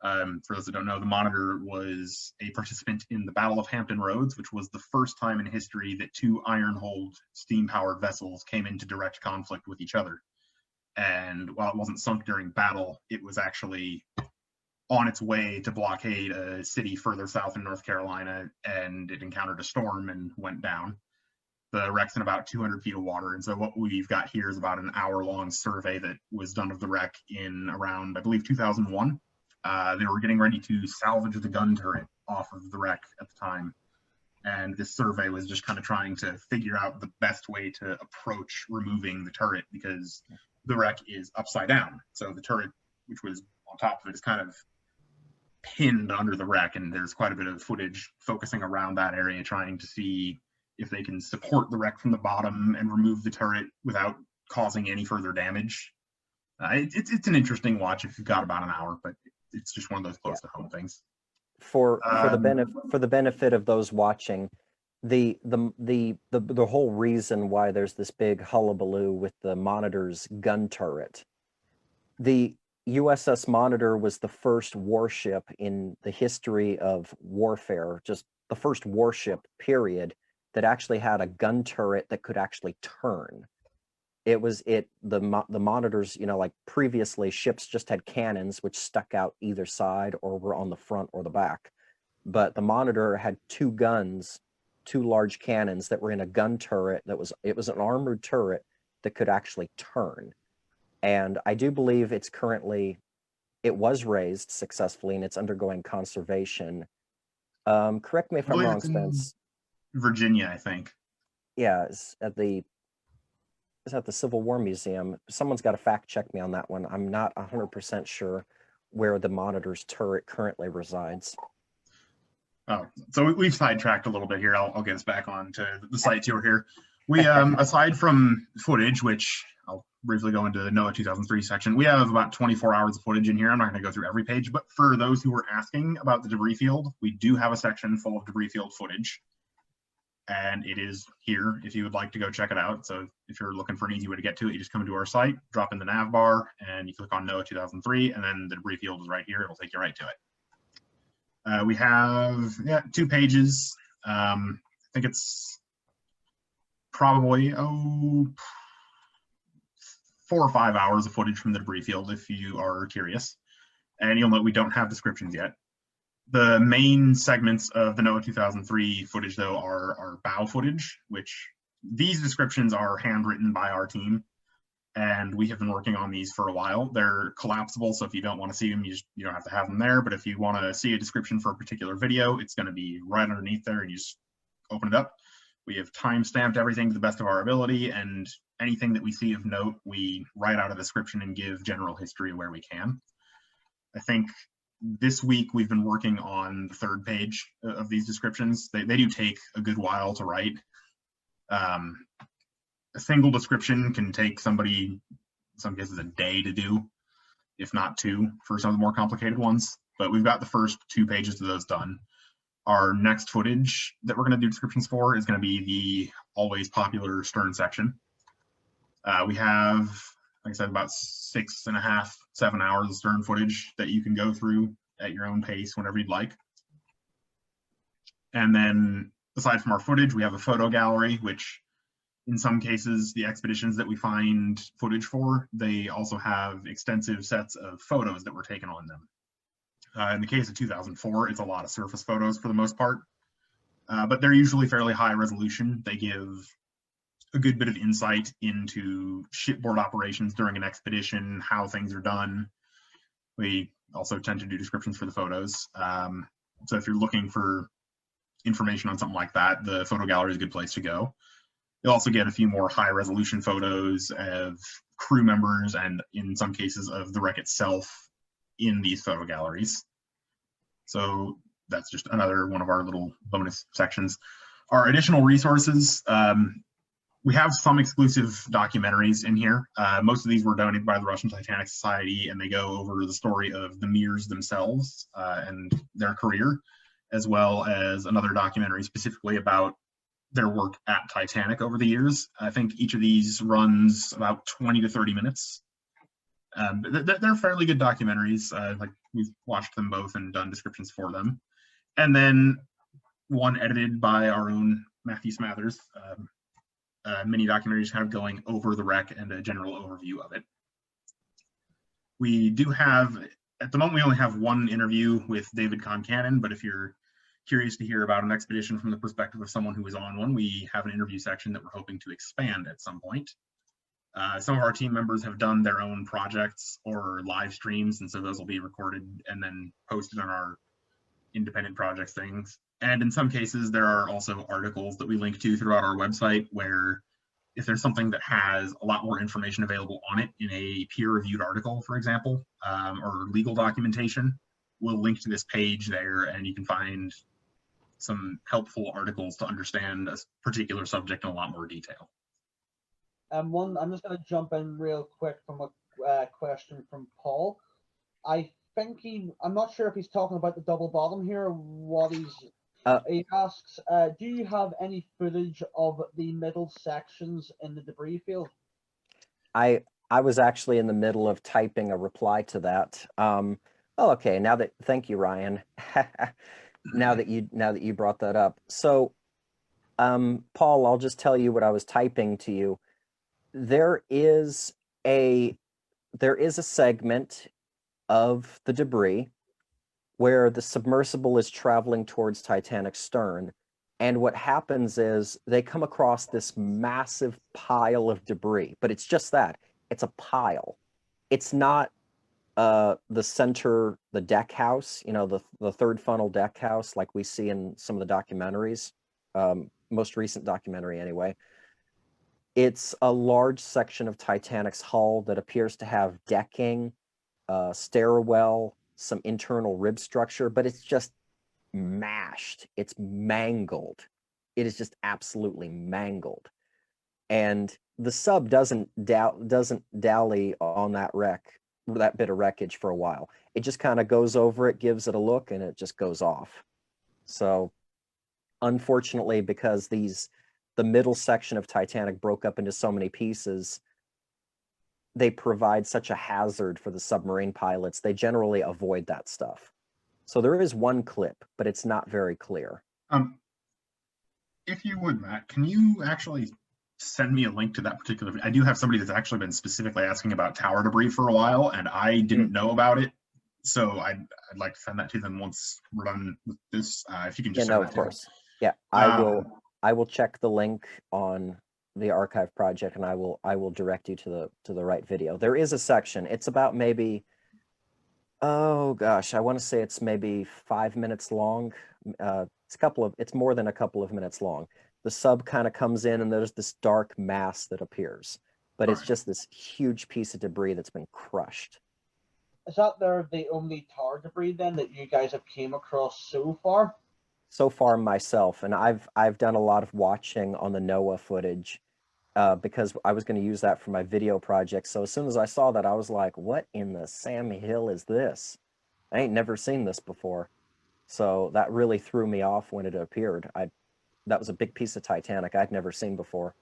For those that don't know, the Monitor was a participant in the Battle of Hampton Roads, which was the first time in history that 2 iron-hulled steam-powered vessels came into direct conflict with each other. And while it wasn't sunk during battle, it was actually on its way to blockade a city further south in North Carolina, and it encountered a storm and went down. The wreck's in about 200 feet of water, and so what we've got here is about an hour-long survey that was done of the wreck in around, I believe, 2001. They were getting ready to salvage the gun turret off of the wreck at the time. And this survey was just kind of trying to figure out the best way to approach removing the turret, because the wreck is upside down. So the turret, which was on top of it, is kind of pinned under the wreck, and there's quite a bit of footage focusing around that area, trying to see if they can support the wreck from the bottom and remove the turret without causing any further damage. It's an interesting watch if you've got about an hour, but it's just one of those close to home things. For the benefit of those watching, the whole reason why there's this big hullabaloo with the Monitor's gun turret, the USS Monitor was the first warship in the history of warfare, just the first warship period, that actually had a gun turret that could actually turn. The Monitors, like previously, ships just had cannons which stuck out either side or were on the front or the back. But the Monitor had two guns, two large cannons that were in a gun turret it was an armored turret that could actually turn. And I do believe it was raised successfully and it's undergoing conservation. Correct me if I'm wrong, Spence. Virginia, I think. Yeah, it's at the Civil War Museum. Someone's got to fact check me on that one. I'm not 100% sure where the Monitor's turret currently resides. Oh, so we've sidetracked a little bit here. I'll get us back on to the site tour here. We, aside from footage, which I'll briefly go into the NOAA 2003 section, we have about 24 hours of footage in here. I'm not going to go through every page, but for those who were asking about the debris field, we do have a section full of debris field footage. And it is here if you would like to go check it out. So if you're looking for an easy way to get to it, you just come to our site, drop in the nav bar, and you click on NOAA 2003, and then the debris field is right here. It'll take you right to it. We have 2 pages. I think it's probably 4 or 5 hours of footage from the debris field if you are curious. And you'll note we don't have descriptions yet. The main segments of the NOAA 2003 footage, though, are bow footage, which these descriptions are handwritten by our team, and we have been working on these for a while. They're collapsible, so if you don't want to see them, you don't have to have them there, but if you want to see a description for a particular video, it's going to be right underneath there, and you just open it up. We have time-stamped everything to the best of our ability, and anything that we see of note, we write out a description and give general history where we can. I think this week we've been working on the 3rd page of these descriptions. They do take a good while to write. A single description can take somebody, in some cases, a day to do, if not 2 for some of the more complicated ones. But we've got the first 2 pages of those done. Our next footage that we're going to do descriptions for is going to be the always popular stern section. We have, like I said, about 6.5, 7 hours of stern footage that you can go through at your own pace whenever you'd like. And then aside from our footage, we have a photo gallery, which in some cases, the expeditions that we find footage for, they also have extensive sets of photos that were taken on them. In the case of 2004, it's a lot of surface photos for the most part, but they're usually fairly high resolution. They give a good bit of insight into shipboard operations during an expedition, how things are done. We also tend to do descriptions for the photos. So if you're looking for information on something like that, the photo gallery is a good place to go. You'll also get a few more high resolution photos of crew members and in some cases of the wreck itself in these photo galleries. So that's just another one of our little bonus sections. Our additional resources, we have some exclusive documentaries in here. Most of these were donated by the Russian Titanic Society, and they go over the story of the Mears themselves and their career, as well as another documentary specifically about their work at Titanic over the years. I think each of these runs about 20 to 30 minutes. They're fairly good documentaries. Like we've watched them both and done descriptions for them. And then one edited by our own Matthew Smathers, mini documentaries kind of going over the wreck and a general overview of it. We do have, at the moment, we only have one interview with David Concannon, but if you're curious to hear about an expedition from the perspective of someone who was on one, we have an interview section that we're hoping to expand at some point. Some of our team members have done their own projects or live streams, and so those will be recorded and then posted on our independent projects things. And in some cases, there are also articles that we link to throughout our website where if there's something that has a lot more information available on it in a peer-reviewed article, for example, or legal documentation, we'll link to this page there, and you can find some helpful articles to understand a particular subject in a lot more detail. I'm just going to jump in real quick from a question from Paul. I'm not sure if he's talking about the double bottom here or what he asks, do you have any footage of the middle sections in the debris field? I was actually in the middle of typing a reply to that. Okay. Thank you, Ryan. now that you brought that up. So, Paul, I'll just tell you what I was typing to you. There is a segment of the debris where the submersible is traveling towards Titanic's stern. And what happens is they come across this massive pile of debris, but it's just that. It's a pile. It's not the center, the deck house, the third funnel deck house like we see in some of the documentaries, most recent documentary anyway. It's a large section of Titanic's hull that appears to have decking, stairwell, some internal rib structure, but it's just mashed. It's mangled. It is just absolutely mangled. And the sub doesn't dally on that bit of wreckage for a while. It just kind of goes over it, gives it a look, and it just goes off. So unfortunately, because the middle section of Titanic broke up into so many pieces, they provide such a hazard for the submarine pilots. They generally avoid that stuff. So there is one clip, but it's not very clear. If you would, Matt, can you actually send me a link to that particular? I do have somebody that's actually been specifically asking about tower debris for a while, and I didn't know about it. So I'd like to send that to them once we're done with this. If you can just send that of course. Yeah, I will check the link on the archive project, and I will direct you to the right video. There is a section. It's about maybe, oh gosh, I want to say it's maybe 5 minutes long. It's more than a couple of minutes long. The sub kind of comes in, and there's this dark mass that appears, but it's just this huge piece of debris that's been crushed. Is that the only tower debris then that you guys have came across so far? So far myself, and I've done a lot of watching on the NOAA footage because I was going to use that for my video project. So as soon as I saw that, I was like, what in the Sam Hill is this? I ain't never seen this before. So that really threw me off when it appeared. That was a big piece of Titanic I'd never seen before.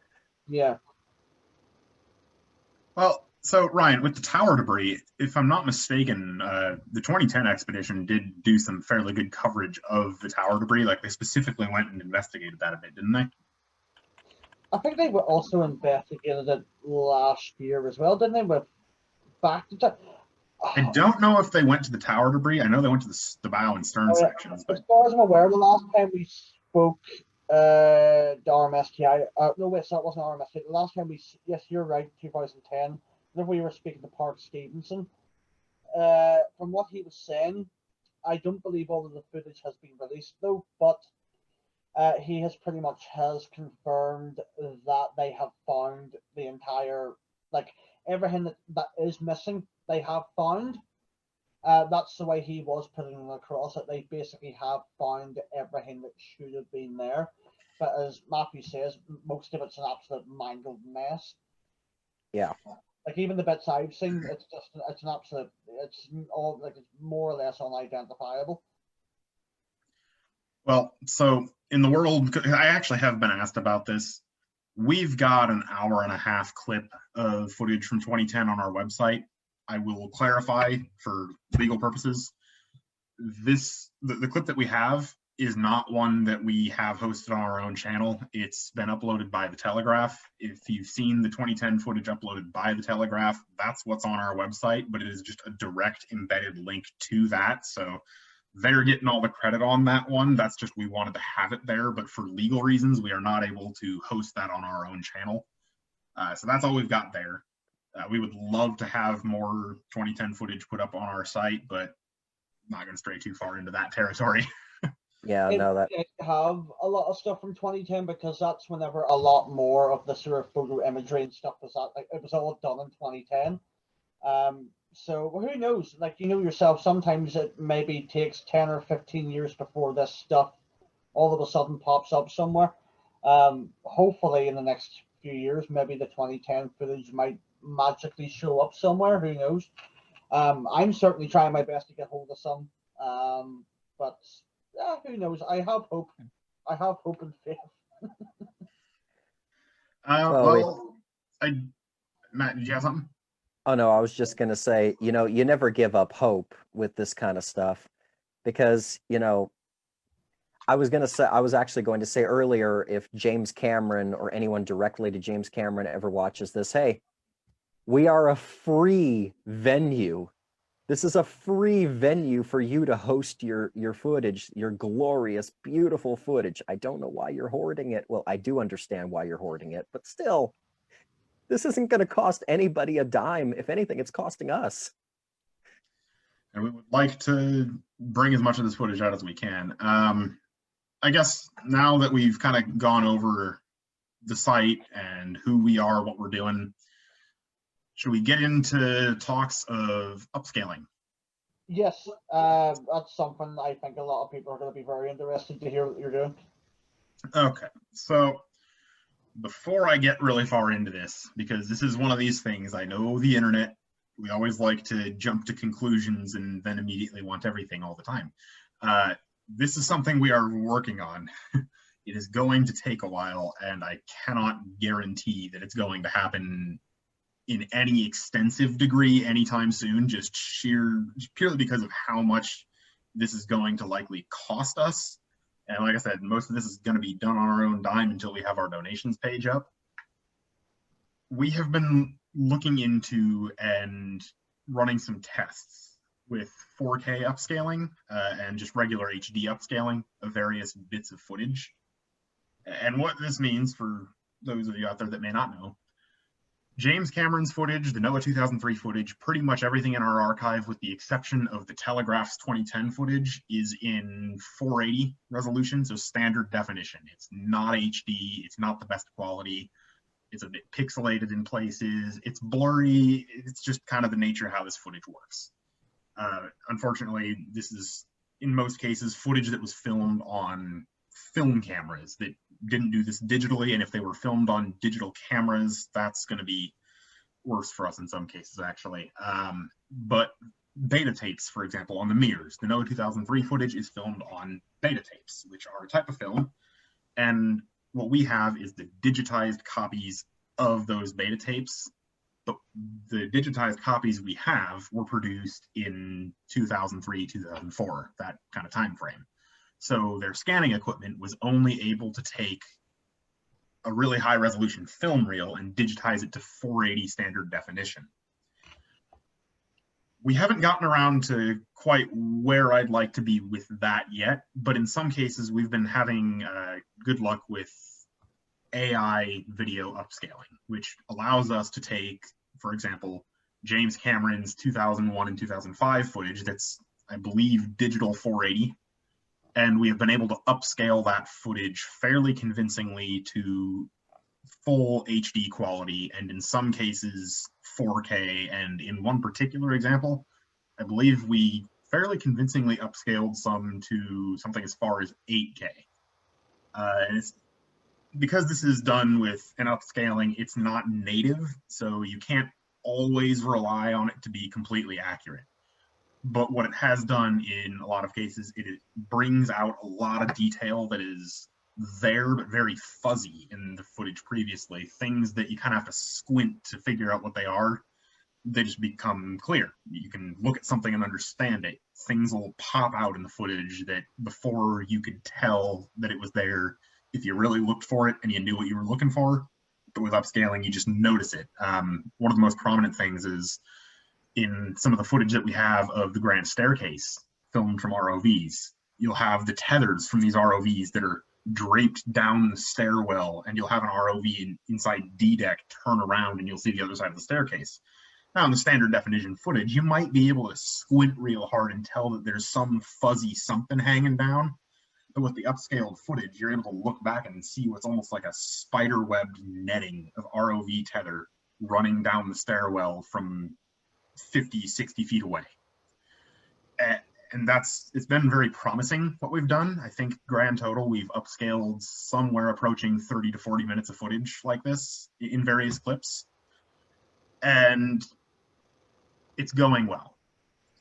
Yeah. Well, so Ryan, with the tower debris, if I'm not mistaken, the 2010 expedition did do some fairly good coverage of the tower debris. Like they specifically went and investigated that a bit, didn't they? I think they were also investigated it last year as well, didn't they? With back to I don't know if they went to the tower debris. I know they went to the bow and stern sections. But as far as I'm aware, the last time we spoke, the RMSTI. No, wait, that wasn't RMSTI. The last time yes, you're right, 2010. Then we were speaking to Park Stevenson. From what he was saying, I don't believe all of the footage has been released though, but he has pretty much confirmed that they have found the entire, like everything that is missing, they have found. That's the way he was putting it across, that they basically have found everything that should have been there. But as Matthew says, most of it's an absolute mangled mess. Yeah. Like even the bits I've seen, it's an absolute, it's more or less unidentifiable. Well, so in the world, I actually have been asked about this. We've got an hour-and-a-half clip of footage from 2010 on our website. I will clarify for legal purposes. The clip that we have is not one that we have hosted on our own channel. It's been uploaded by The Telegraph. If you've seen the 2010 footage uploaded by The Telegraph, that's what's on our website, but it is just a direct embedded link to that. So they're getting all the credit on that one. That's just, we wanted to have it there, but for legal reasons, we are not able to host that on our own channel. So that's all we've got there. We would love to have more 2010 footage put up on our site, but not going to stray too far into that territory. Yeah, no, that It have a lot of stuff from 2010 because that's whenever a lot more of the sort of photo imagery and stuff was at, like it was all done in 2010. So who knows? Like you know yourself, sometimes it maybe takes 10 or 15 years before this stuff all of a sudden pops up somewhere. Hopefully in the next few years, maybe the 2010 footage might magically show up somewhere. Who knows? I'm certainly trying my best to get hold of some. But who knows? I have hope. I have hope and faith. Matt, did you have something? Oh no, I was just going to say, you know, you never give up hope with this kind of stuff because, you know, I was actually going to say earlier, if James Cameron or anyone directly to James Cameron ever watches this, hey, we are a free venue. This is a free venue for you to host your footage, your glorious, beautiful footage. I don't know why you're hoarding it. Well, I do understand why you're hoarding it, but still, this isn't going to cost anybody a dime. If anything, it's costing us. And we would like to bring as much of this footage out as we can. I guess now that we've kind of gone over the site and who we are, what we're doing, should we get into talks of upscaling? Yes, that's something I think a lot of people are going to be very interested to hear what you're doing. Okay, so before I get really far into this, because this is one of these things, I know the internet, we always like to jump to conclusions and then immediately want everything all the time. This is something we are working on. It is going to take a while, and I cannot guarantee that it's going to happen in any extensive degree anytime soon, just purely because of how much this is going to likely cost us. And like I said, most of this is going to be done on our own dime until we have our donations page up. We have been looking into and running some tests with 4K upscaling and just regular HD upscaling of various bits of footage. And what this means for those of you out there that may not know, James Cameron's footage, the NOAA 2003 footage, pretty much everything in our archive with the exception of the Telegraph's 2010 footage is in 480 resolution, so standard definition. It's not HD, it's not the best quality, it's a bit pixelated in places, it's blurry, it's just kind of the nature of how this footage works. Unfortunately, this is, in most cases, footage that was filmed on film cameras that didn't do this digitally, and if they were filmed on digital cameras, that's going to be worse for us in some cases, actually. But beta tapes, for example, on the mirrors, the NOAA 2003 footage is filmed on beta tapes, which are a type of film, and what we have is the digitized copies of those beta tapes. But the digitized copies we have were produced in 2003, 2004, that kind of time frame. So their scanning equipment was only able to take a really high resolution film reel and digitize it to 480 standard definition. We haven't gotten around to quite where I'd like to be with that yet, but in some cases we've been having good luck with AI video upscaling, which allows us to take, for example, James Cameron's 2001 and 2005 footage that's, I believe, digital 480, and we have been able to upscale that footage fairly convincingly to full HD quality, and in some cases 4K, and in one particular example, I believe we fairly convincingly upscaled some to something as far as 8K. And it's because this is done with an upscaling, it's not native, so you can't always rely on it to be completely accurate. But what it has done in a lot of cases, it brings out a lot of detail that is there but very fuzzy in the footage previously. Things that you kind of have to squint to figure out what they are, they just become clear. You can look at something and understand it. Things will pop out in the footage that before you could tell that it was there if you really looked for it and you knew what you were looking for. But with upscaling, you just notice it. One of the most prominent things is in some of the footage that we have of the Grand Staircase filmed from ROVs. You'll have the tethers from these ROVs that are draped down the stairwell, and you'll have an ROV inside D deck turn around and you'll see the other side of the staircase. Now, in the standard definition footage, you might be able to squint real hard and tell that there's some fuzzy something hanging down. But with the upscaled footage, you're able to look back and see what's almost like a spider-webbed netting of ROV tether running down the stairwell from 50, 60 feet away. And it's been very promising what we've done. I think grand total, we've upscaled somewhere approaching 30 to 40 minutes of footage like this in various clips. And it's going well.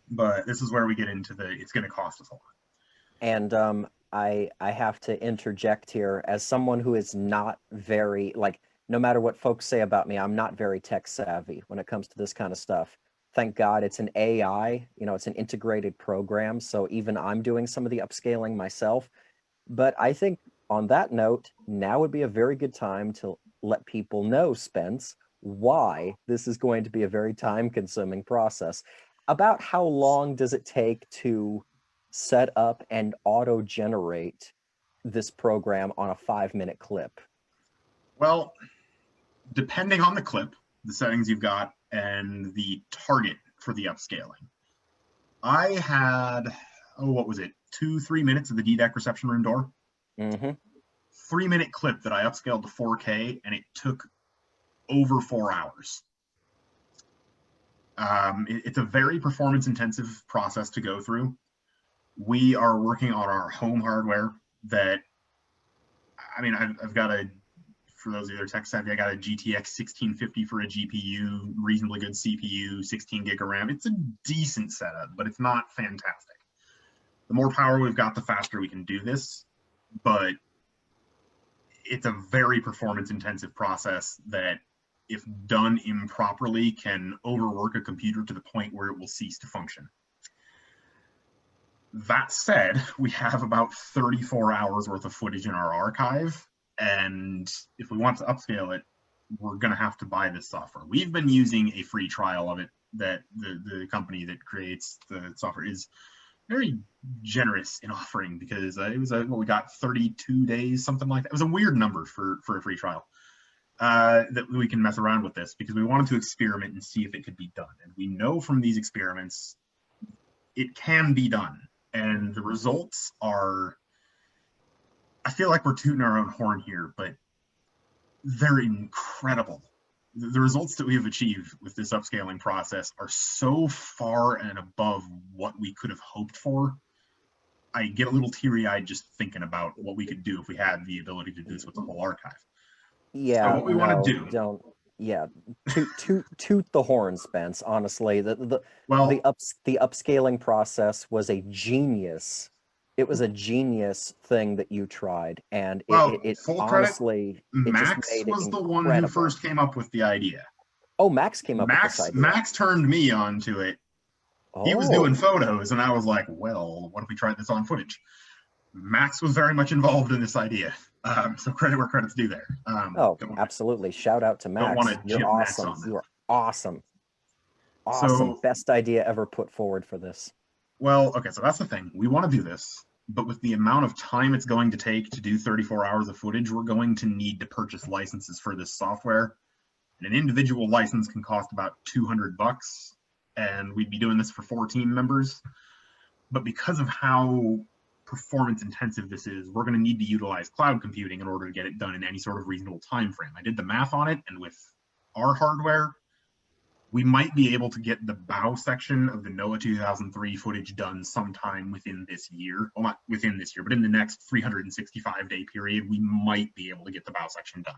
But this is where we get into it's going to cost us a lot. And I have to interject here as someone who is not very, like, no matter what folks say about me, I'm not very tech savvy when it comes to this kind of stuff. Thank God it's an AI, it's an integrated program. So even I'm doing some of the upscaling myself. But I think on that note, now would be a very good time to let people know, Spence, why this is going to be a very time-consuming process. About how long does it take to set up and auto-generate this program on a 5-minute clip? Well, depending on the clip, the settings you've got, and the target for the upscaling. I had, what was it, 2-3 minutes of the D-Deck reception room door? 3-minute clip that I upscaled to 4K, and it took over 4 hours. It's a very performance-intensive process to go through. We are working on our home hardware that, I've got for those of you that are tech savvy, I got a GTX 1650 for a GPU, reasonably good CPU, 16 gig of RAM. It's a decent setup, but it's not fantastic. The more power we've got, the faster we can do this, but it's a very performance intensive process that, if done improperly, can overwork a computer to the point where it will cease to function. That said, we have about 34 hours worth of footage in our archive, and if we want to upscale it, we're going to have to buy this software. We've been using a free trial of it that the company that creates the software is very generous in offering, because it was we got 32 days, something like that. It was a weird number for a free trial that we can mess around with this, because we wanted to experiment and see if it could be done. And we know from these experiments it can be done. And the results are, I feel like we're tooting our own horn here, but they're incredible. The results that we have achieved with this upscaling process are so far and above what we could have hoped for. I get a little teary-eyed just thinking about what we could do if we had the ability to do this with the whole archive. Yeah, so what we want to do. Don't. Yeah, toot the horn, Spence. Honestly, the upscaling process was a genius. It was a genius thing that you tried, and it honestly, Max was the one who first came up with the idea. Oh, Max came up with this idea. Max turned me on to it. He was doing photos, and I was like, well, what if we tried this on footage? Max was very much involved in this idea. So credit where credit's due there. Absolutely. Shout out to Max. You're awesome. You are awesome. Awesome. So, best idea ever put forward for this. Well, okay, so that's the thing. We want to do this, but with the amount of time it's going to take to do 34 hours of footage, we're going to need to purchase licenses for this software. And an individual license can cost about $200, and we'd be doing this for 4 team members. But because of how performance intensive this is, we're going to need to utilize cloud computing in order to get it done in any sort of reasonable time frame. I did the math on it, and with our hardware, we might be able to get the bow section of the NOAA 2003 footage done sometime within this year. Well, not within this year, but in the next 365-day period, we might be able to get the bow section done.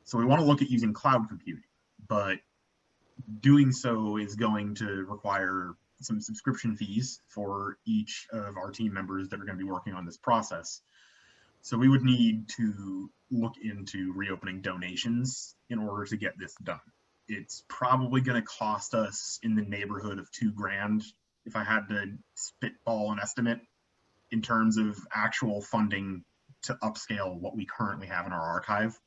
So we want to look at using cloud computing, but doing so is going to require some subscription fees for each of our team members that are going to be working on this process. So we would need to look into reopening donations in order to get this done. It's probably going to cost us in the neighborhood of $2,000 if I had to spitball an estimate in terms of actual funding to upscale what we currently have in our archive.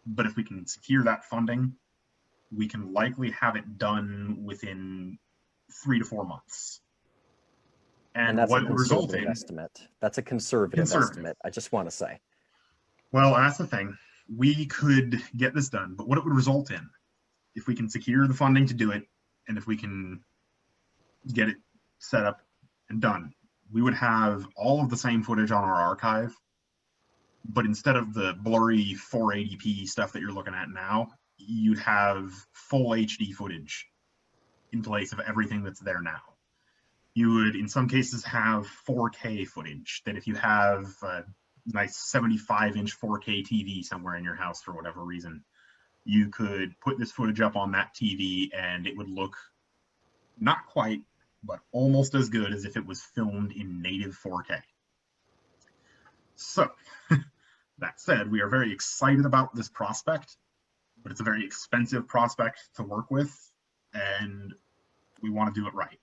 But if we can secure that funding, we can likely have it done within 3 to 4 months. And that's a what it would result conservative in, estimate. That's a conservative conservative. estimate. I just want to say. Well, that's the thing. We could get this done, but what it would result in, if we can secure the funding to do it, and if we can get it set up and done, we would have all of the same footage on our archive, but instead of the blurry 480p stuff that you're looking at now, you'd have full HD footage in place of everything that's there now. You would, in some cases, have 4K footage that if you have a nice 75-inch 4K TV somewhere in your house for whatever reason, you could put this footage up on that TV and it would look not quite, but almost as good as if it was filmed in native 4K. So, that said, we are very excited about this prospect, but it's a very expensive prospect to work with, and we want to do it right.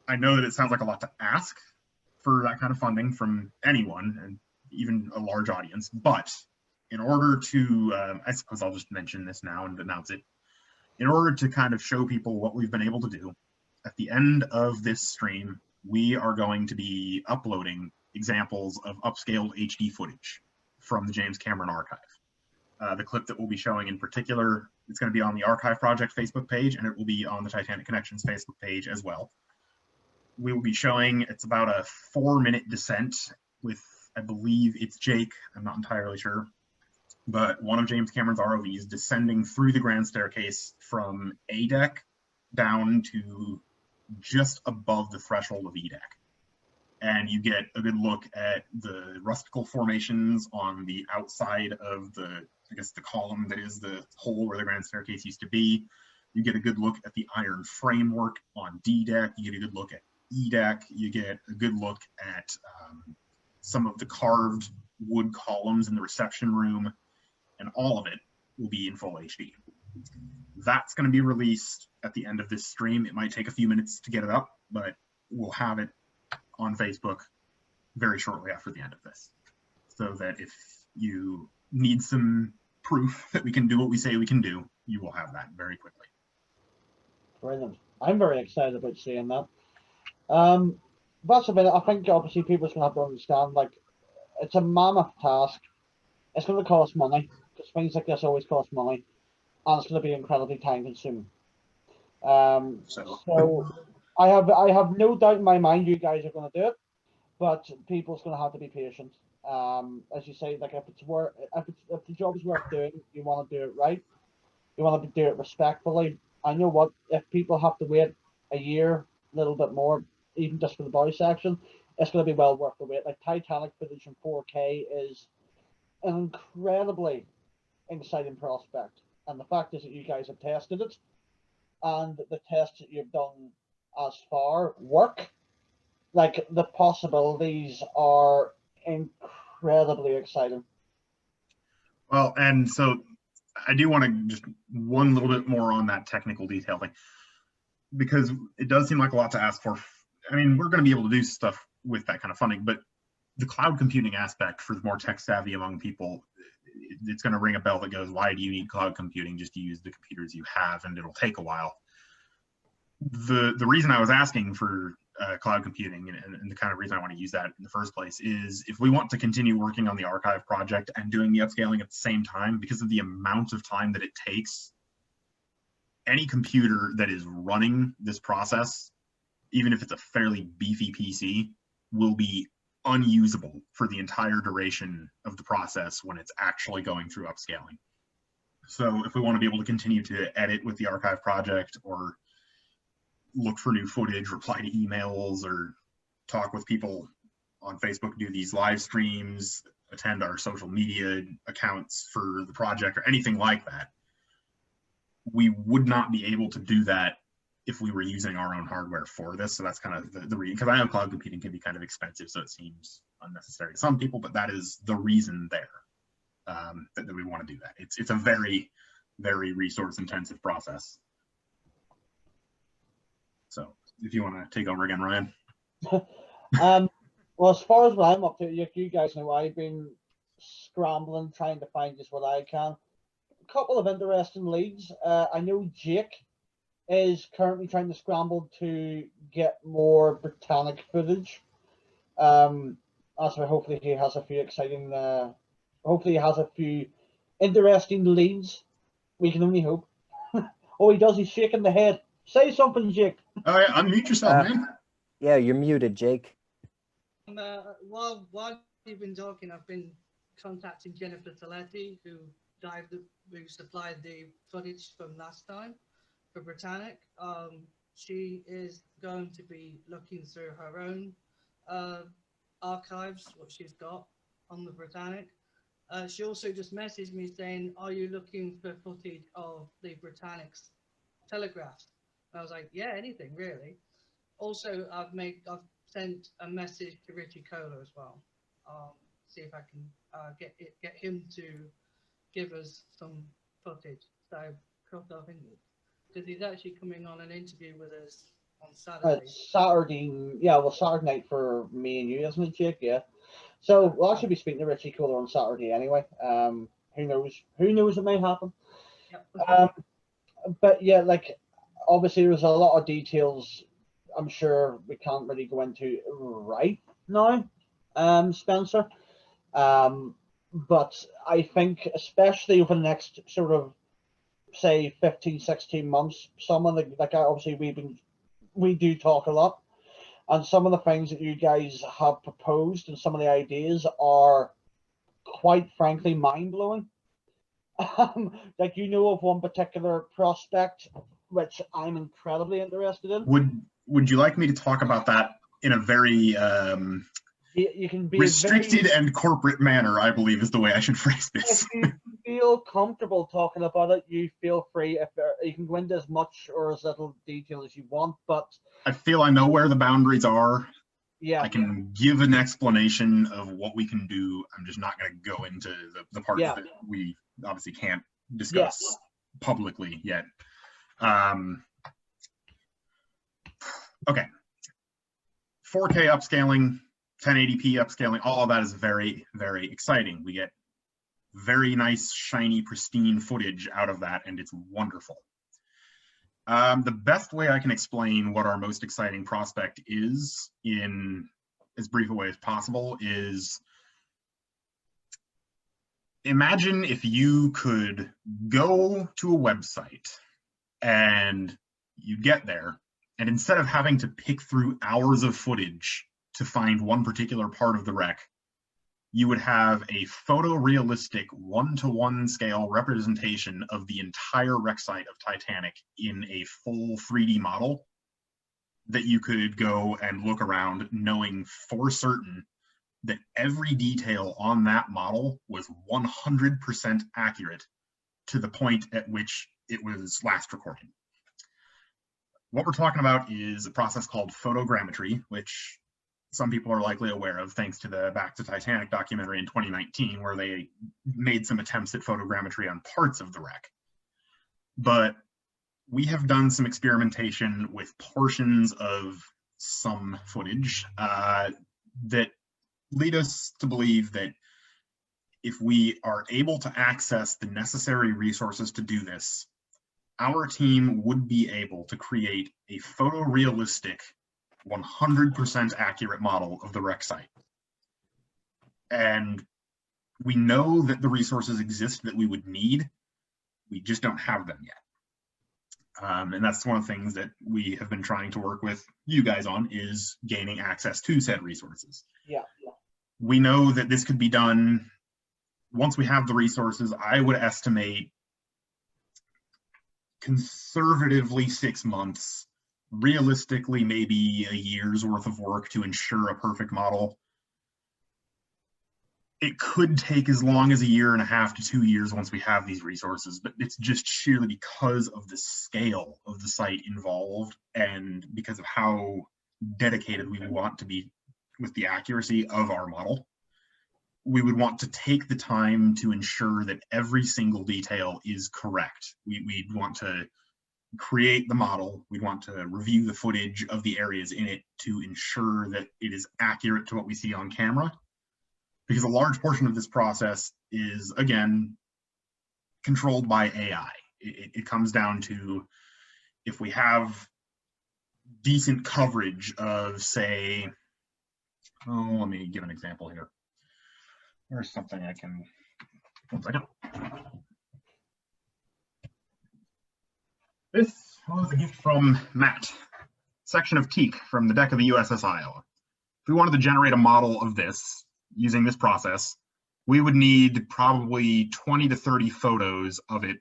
I know that it sounds like a lot to ask for that kind of funding from anyone, and even a large audience, but in order to, I suppose I'll just mention this now and announce it, in order to kind of show people what we've been able to do, at the end of this stream, we are going to be uploading examples of upscaled HD footage from the James Cameron Archive. The clip that we'll be showing in particular, it's going to be on the Archive Project Facebook page, and it will be on the Titanic Connections Facebook page as well. We will be showing, it's about a 4-minute descent with, I believe it's Jake, I'm not entirely sure, but one of James Cameron's ROVs descending through the grand staircase from A deck down to just above the threshold of E deck. And you get a good look at the rustical formations on the outside of the, I guess, the column that is the hole where the grand staircase used to be. You get a good look at the iron framework on D deck. You get a good look at E deck. You get a good look at some of the carved wood columns in the reception room, and all of it will be in full HD. That's going to be released at the end of this stream. It might take a few minutes to get it up, but we'll have it on Facebook very shortly after the end of this, so that if you need some proof that we can do what we say we can do, you will have that very quickly. Brilliant. I'm very excited about seeing that. That's about it. I think obviously people's gonna have to understand, like, it's a mammoth task. It's going to cost money, because things like this always cost money, and it's going to be incredibly time consuming. So I have no doubt in my mind you guys are going to do it, but people's going to have to be patient. As you say, like, if the job is worth doing, you want to do it right. You want to do it respectfully. I know what, if people have to wait a year, a little bit more, even just for the body section, it's going to be well worth the wait. Like, Titanic footage in 4K is an incredibly exciting prospect, and the fact is that you guys have tested it, and the tests that you've done as far work. Like, the possibilities are incredibly exciting. Well, and so I do want to just one little bit more on that technical detail thing, because it does seem like a lot to ask for. I mean, we're going to be able to do stuff with that kind of funding, but the cloud computing aspect for the more tech savvy among people, it's going to ring a bell that goes, why do you need cloud computing? Just use the computers you have and it'll take a while. The reason I was asking for cloud computing, and the kind of reason I want to use that in the first place, is if we want to continue working on the archive project and doing the upscaling at the same time, because of the amount of time that it takes, any computer that is running this process, even if it's a fairly beefy PC, will be unusable for the entire duration of the process when it's actually going through upscaling. So if we want to be able to continue to edit with the archive project, or look for new footage, reply to emails, or talk with people on Facebook, do these live streams, attend our social media accounts for the project, or anything like that, we would not be able to do that if we were using our own hardware for this. So that's kind of the reason, because I know cloud computing can be kind of expensive, so it seems unnecessary to some people, but that is the reason there, that we want to do that. It's a very, very resource intensive process. So if you want to take over again, Ryan. Well, as far as what I'm up to, you guys know I've been scrambling, trying to find just what I can. A couple of interesting leads. I know Jake is currently trying to scramble to get more Britannic footage. So hopefully he has a few exciting, hopefully he has a few interesting leads. We can only hope. Oh, he does. He's shaking the head. Say something, Jake. All right, unmute yourself, man. Yeah, you're muted, Jake. While you've been talking, I've been contacting Jennifer Toletti, who supplied the footage from last time for Britannic. She is going to be looking through her own archives, what she's got on the Britannic. She also just messaged me saying, "Are you looking for footage of the Britannic's telegraphs?" And I was like, "Yeah, anything really." Also, I've sent a message to Richie Kohler as well. See if I can get him to give us some footage. So cross our fingers, because he's actually coming on an interview with us on Saturday. Saturday, yeah, well, Saturday night for me and you, isn't it, Jake? Yeah. So we'll actually be speaking to Richie Kohler on Saturday anyway. Who knows? Who knows? It may happen. Yep. But yeah, like obviously there's a lot of details. I'm sure we can't really go into right now, Spencer. But I think especially over the next sort of say 15, 16 months, some of the like obviously we do talk a lot, and some of the things that you guys have proposed and some of the ideas are quite frankly mind-blowing. Like of one particular prospect which I'm incredibly interested in. Would you like me to talk about that in a very you can be restricted and corporate manner, I believe is the way I should phrase this. If you feel comfortable talking about it, you feel free. You can go into as much or as little detail as you want, but I feel I know where the boundaries are. Yeah, I can give an explanation of what we can do. I'm just not going to go into the parts that we obviously can't discuss publicly yet. Okay. 4K upscaling, 1080p upscaling, all of that is very, very exciting. We get very nice, shiny, pristine footage out of that, and it's wonderful. The best way I can explain what our most exciting prospect is in as brief a way as possible is imagine if you could go to a website and you get there, and instead of having to pick through hours of footage to find one particular part of the wreck, you would have a photorealistic 1-to-1 scale representation of the entire wreck site of Titanic in a full 3D model that you could go and look around knowing for certain that every detail on that model was 100% accurate to the point at which it was last recorded. What we're talking about is a process called photogrammetry, which some people are likely aware of thanks to the Back to Titanic documentary in 2019, where they made some attempts at photogrammetry on parts of the wreck. But we have done some experimentation with portions of some footage that lead us to believe that if we are able to access the necessary resources to do this, our team would be able to create a photorealistic 100% accurate model of the wreck site. And we know that the resources exist that we would need. We just don't have them yet. And that's one of the things that we have been trying to work with you guys on, is gaining access to said resources. Yeah. We know that this could be done once we have the resources. I would estimate conservatively 6 months, realistically maybe a year's worth of work to ensure a perfect model. It could take as long as 1.5 to 2 years once we have these resources, but it's just sheerly because of the scale of the site involved and because of how dedicated we want to be with the accuracy of our model. We would want to take the time to ensure that every single detail is correct. We'd want to create the model. We'd want to review the footage of the areas in it to ensure that it is accurate to what we see on camera. Because a large portion of this process is, again, controlled by AI. It comes down to if we have decent coverage of, say, oh, let me give an example here. There's something I can, one second. This was a gift from Matt, section of teak from the deck of the USS Iowa. If we wanted to generate a model of this using this process, we would need probably 20 to 30 photos of it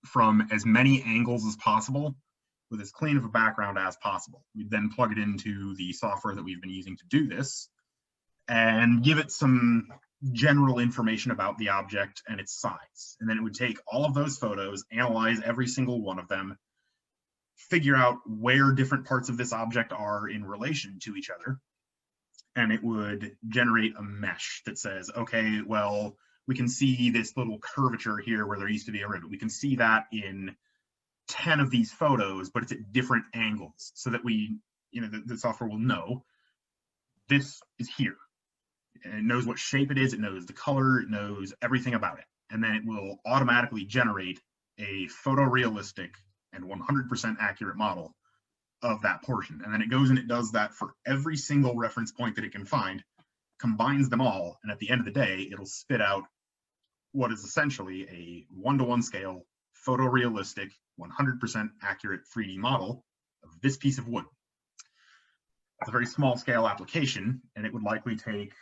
from as many angles as possible with as clean of a background as possible. We'd then plug it into the software that we've been using to do this and give it some general information about the object and its size. And then it would take all of those photos, analyze every single one of them, figure out where different parts of this object are in relation to each other. And it would generate a mesh that says, okay, well, we can see this little curvature here where there used to be a rivet. We can see that in 10 of these photos, but it's at different angles, so that we, the software will know this is here. And it knows what shape it is, it knows the color, it knows everything about it. And then it will automatically generate a photorealistic and 100% accurate model of that portion. And then it goes and it does that for every single reference point that it can find, combines them all, and at the end of the day, it'll spit out what is essentially a 1-to-1 scale, photorealistic, 100% accurate 3D model of this piece of wood. It's a very small scale application, and it would likely take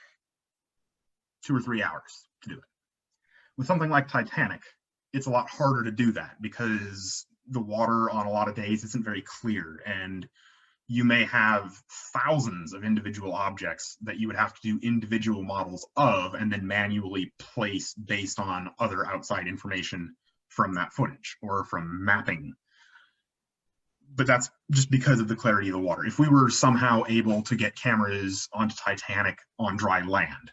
2 or 3 hours to do it. With something like Titanic, it's a lot harder to do that because the water on a lot of days isn't very clear, and you may have thousands of individual objects that you would have to do individual models of and then manually place based on other outside information from that footage or from mapping. But that's just because of the clarity of the water. If we were somehow able to get cameras onto Titanic on dry land,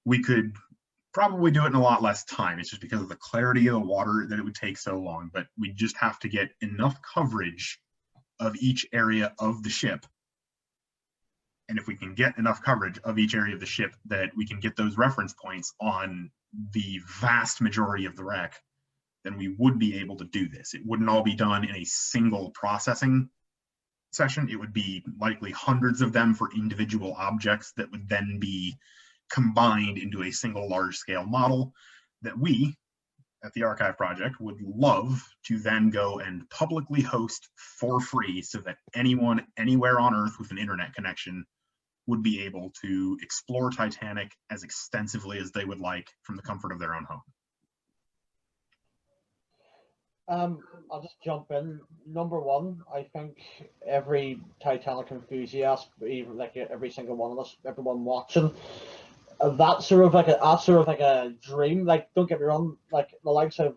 we could probably do it in a lot less time. It's just because of the clarity of the water that it would take so long. But we just have to get enough coverage of each area of the ship. And if we can get enough coverage of each area of the ship that we can get those reference points on the vast majority of the wreck, then we would be able to do this. It wouldn't all be done in a single processing session. It would be likely hundreds of them for individual objects that would then be combined into a single large scale model that we at the Archive Project would love to then go and publicly host for free so that anyone anywhere on Earth with an internet connection would be able to explore Titanic as extensively as they would like from the comfort of their own home. I'll just jump in. Number one, I think every Titanic enthusiast, even like every single one of us, everyone watching, that's sort of like a dream. Like, don't get me wrong, like the likes of,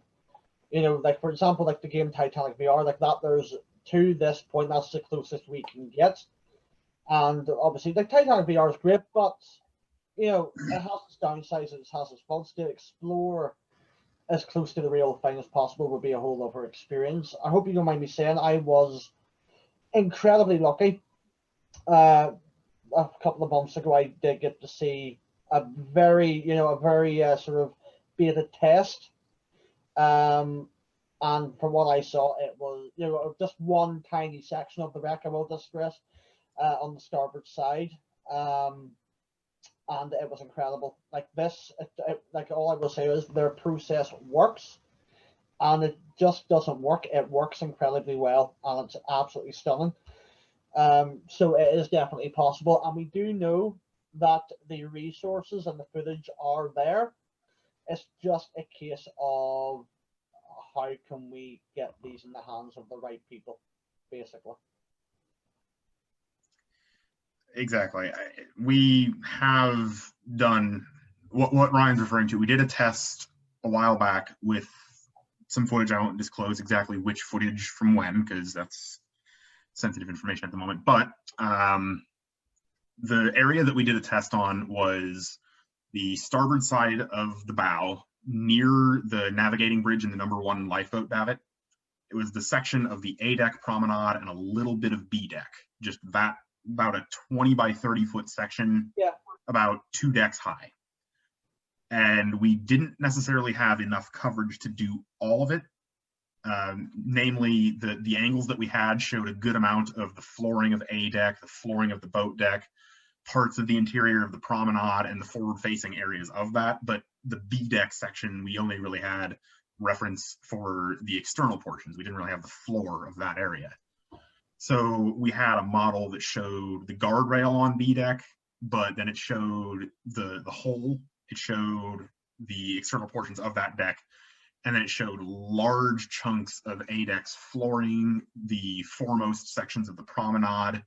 like for example, like the game Titanic VR, like that. There's to this point, that's the closest we can get. And obviously, like Titanic VR is great, but it has its downsides, it has its faults. To explore as close to the real thing as possible would be a whole other experience. I hope you don't mind me saying I was incredibly lucky. A couple of months ago, I did get to see a very sort of beta test. And from what I saw, it was just one tiny section of the wreck, I will distress, on the starboard side. And it was incredible. Like this, like all I will say is their process works, and it just doesn't work. It works incredibly well, and it's absolutely stunning. So it is definitely possible, and we do know that the resources and the footage are there. It's just a case of how can we get these in the hands of the right people, basically. Exactly. We have done what Ryan's referring to. We did a test a while back with some footage. I won't disclose exactly which footage from when, because that's sensitive information at the moment. But the area that we did a test on was the starboard side of the bow near the navigating bridge and the #1 lifeboat davit. It was the section of the A deck promenade and a little bit of B deck, just that, about a 20 by 30 foot section, about 2 decks high. And we didn't necessarily have enough coverage to do all of it, Namely, the angles that we had showed a good amount of the flooring of A deck, the flooring of the boat deck, parts of the interior of the promenade, and the forward-facing areas of that. But the B deck section, we only really had reference for the external portions. We didn't really have the floor of that area. So we had a model that showed the guardrail on B deck, but then it showed the hull, it showed the external portions of that deck, and then it showed large chunks of A deck's flooring, the foremost sections of the promenade,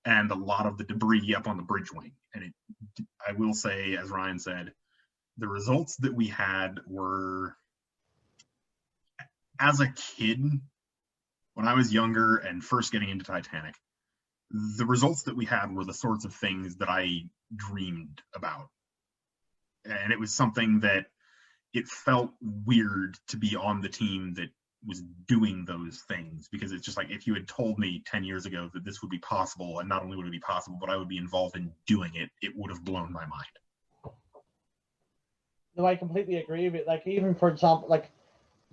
and a lot of the debris up on the bridge wing. And I will say, as Ryan said, the results that we had were, as a kid, when I was younger and first getting into Titanic, the results that we had were the sorts of things that I dreamed about. And it was something that it felt weird to be on the team that was doing those things, because it's just like, if you had told me 10 years ago that this would be possible, and not only would it be possible, but I would be involved in doing it, it would have blown my mind. No, I completely agree with it. Like, even for example, like,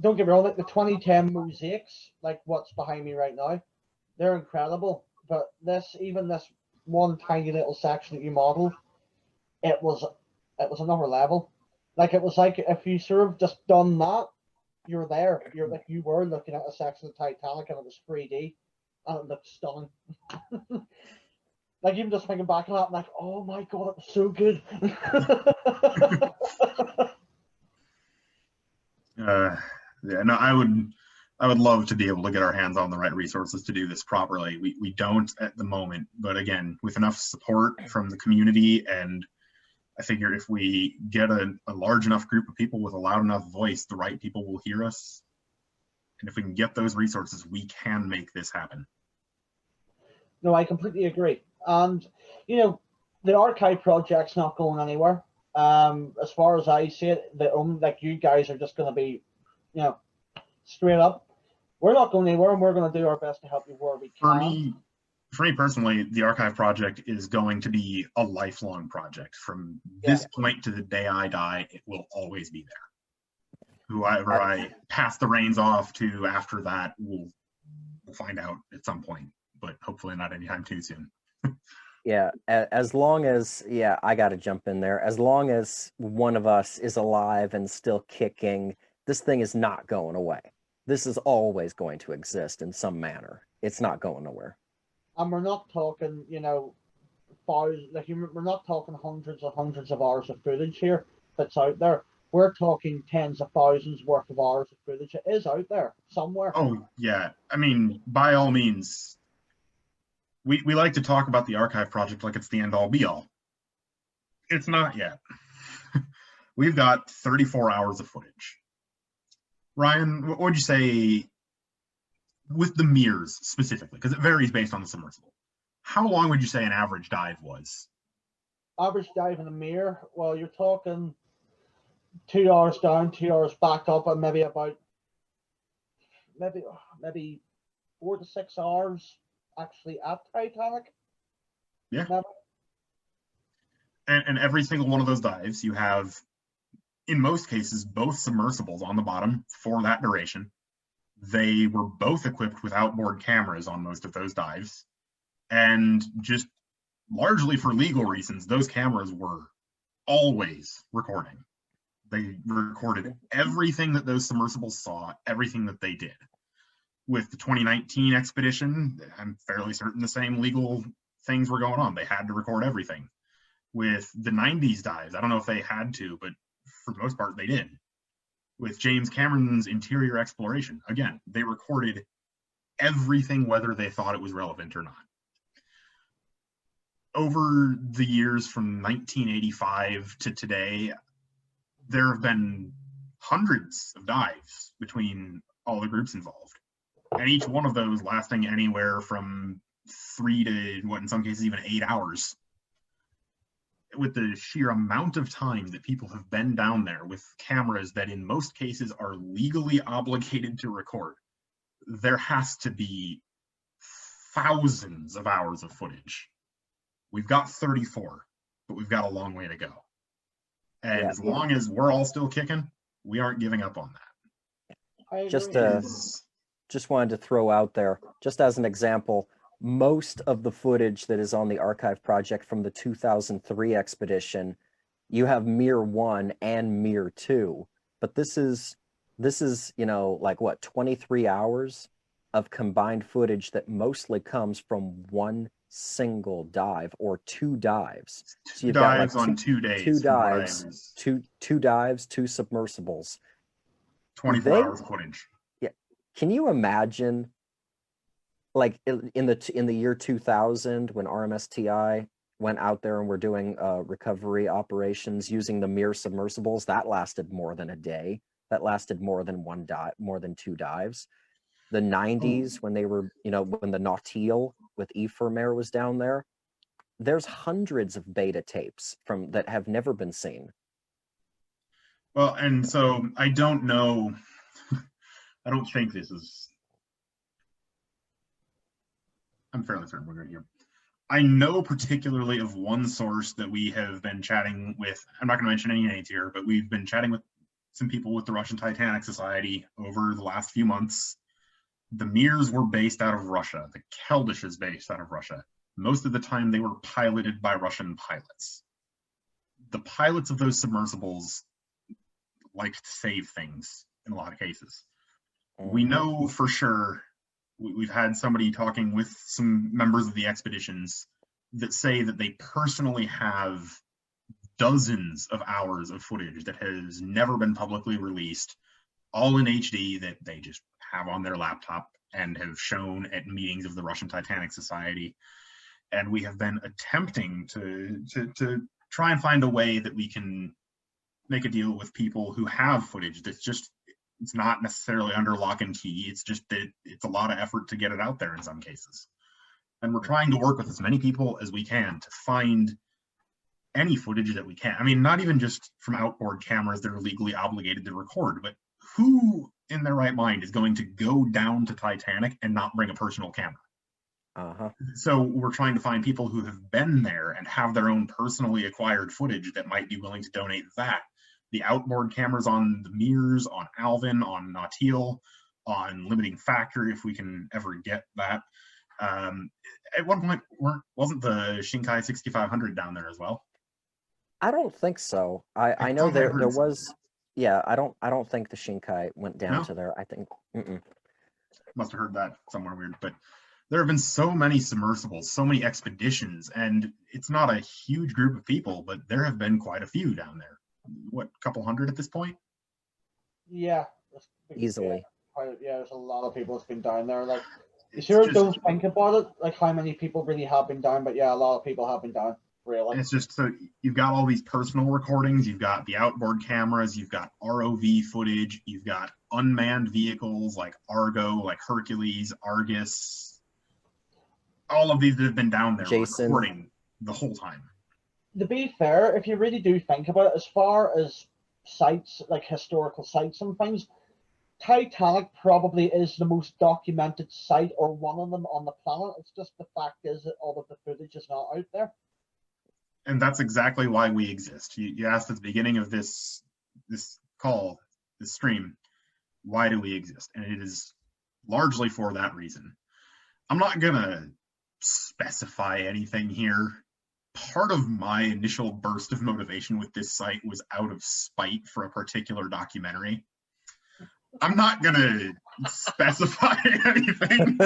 don't get me wrong, like the 2010 mosaics, like what's behind me right now, they're incredible. But this one tiny little section that you modeled, it was another level. Like, it was like if you sort of just done that, you're there. You're like, you were looking at a section of Titanic, and it was 3D, and it looked stunning. Like, even just thinking back on that, I'm like, oh my god, it was so good. Yeah, no, I would love to be able to get our hands on the right resources to do this properly. We don't at the moment, but again, with enough support from the community, and I figure if we get a large enough group of people with a loud enough voice, the right people will hear us. And if we can get those resources, we can make this happen. No, I completely agree. And, you know, the archive project's not going anywhere. As far as I see it, like, you guys are just going to be, you know, straight up, we're not going anywhere, and we're going to do our best to help you where we can. For me personally, the archive project is going to be a lifelong project. From this point to the day I die, it will always be there. Whoever I pass the reins off to after that, we'll find out at some point, but hopefully not anytime too soon. Yeah, as long as, I got to jump in there. As long as one of us is alive and still kicking, this thing is not going away. This is always going to exist in some manner. It's not going nowhere. And we're not talking, you know, thousands, like, we're not talking hundreds of hours of footage here that's out there. We're talking tens of thousands worth of hours of footage. It is out there somewhere. Oh, yeah. I mean, by all means, we like to talk about the archive project like it's the end all be all. It's not yet. We've got 34 hours of footage. Ryan, what would you say with the mirrors specifically, because it varies based on the submersible? How long would you say an average dive was? Average dive in a mirror, well, you're talking 2 hours down, 2 hours back up, and maybe 4 to 6 hours actually at Titanic. Yeah. And every single one of those dives, you have, in most cases, both submersibles on the bottom for that duration. They were both equipped with outboard cameras on most of those dives. And just largely for legal reasons, those cameras were always recording. They recorded everything that those submersibles saw, everything that they did. With the 2019 expedition, I'm fairly certain the same legal things were going on. They had to record everything. With the 90s dives, I don't know if they had to, but for the most part, they did. With James Cameron's interior exploration, again, they recorded everything, whether they thought it was relevant or not. Over the years from 1985 to today, there have been hundreds of dives between all the groups involved. And each one of those lasting anywhere from 3 to, in some cases, even 8 hours. With the sheer amount of time that people have been down there with cameras that in most cases are legally obligated to record, there has to be thousands of hours of footage. We've got 34, but we've got a long way to go. And as long as we're all still kicking, we aren't giving up on that. I Just agree. Is just wanted to throw out there, just as an example, most of the footage that is on the archive project from the 2003 expedition, you have Mir 1 and Mir 2, but this is, you know, like what, 23 hours of combined footage that mostly comes from one single dive or two dives. So you've got like dives on 2 days. two from what I dives, was- two dives, two submersibles. 24 They- hours of footage. Can you imagine, like in the year 2000, when RMSTI went out there and were doing recovery operations using the Mir submersibles? That lasted more than a day. That lasted more than one dive, more than two dives. The 90s, when they were, you know, when the Nautil with Efermer was down there, there's hundreds of beta tapes from that have never been seen. Well, and so I don't know. I don't think this is. I'm fairly certain we're going to hear. I know particularly of one source that we have been chatting with. I'm not going to mention any names here, but we've been chatting with some people with the Russian Titanic Society over the last few months. The Mirs were based out of Russia. The Keldysh is based out of Russia. Most of the time, they were piloted by Russian pilots. The pilots of those submersibles like to save things in a lot of cases. We know for sure, we've had somebody talking with some members of the expeditions that say that they personally have dozens of hours of footage that has never been publicly released, all in HD, that they just have on their laptop and have shown at meetings of the Russian Titanic Society. And we have been attempting to try and find a way that we can make a deal with people who have footage that's just, it's not necessarily under lock and key. It's just that it's a lot of effort to get it out there in some cases. And we're trying to work with as many people as we can to find any footage that we can. I mean, not even just from outboard cameras that are legally obligated to record, but who in their right mind is going to go down to Titanic and not bring a personal camera? So we're trying to find people who have been there and have their own personally acquired footage that might be willing to donate that. The outboard cameras on the Mirs, on Alvin, on Nautil, on Limiting Factor, if we can ever get that. At one point, wasn't the Shinkai 6500 down there as well? I don't think so. I know there was. Yeah, I don't think the Shinkai went down to there. I think. Must have heard that somewhere weird, but there have been so many submersibles, so many expeditions, and it's not a huge group of people, but there have been quite a few down there. What, a couple hundred at this point? Yeah. Easily. Yeah, there's a lot of people that's been down there. Like, you sure don't think about it, like how many people really have been down, but yeah, a lot of people have been down, really. It's just, so you've got all these personal recordings, you've got the outboard cameras, you've got ROV footage, you've got unmanned vehicles like Argo, like Hercules, Argus. All of these that have been down there recording the whole time. To be fair, if you really do think about it, as far as sites, like historical sites and things, Titanic probably is the most documented site, or one of them, on the planet. It's just the fact is that all of the footage is not out there. And that's exactly why we exist. You asked at the beginning of this call, this stream, why do we exist? And it is largely for that reason. I'm not gonna specify anything here. Part of my initial burst of motivation with this site was out of spite for a particular documentary. I'm not gonna specify anything.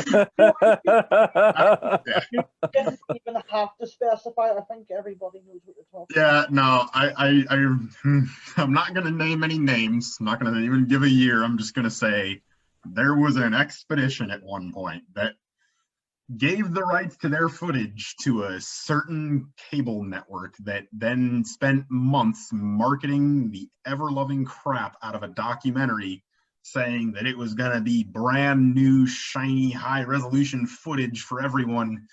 You didn't even have to specify. I think everybody knows what you're talking about. Yeah, no, I'm not gonna name any names. I'm not gonna even give a year. I'm just gonna say there was an expedition at one point that gave the rights to their footage to a certain cable network that then spent months marketing the ever-loving crap out of a documentary, saying that it was going to be brand new, shiny, high-resolution footage for everyone.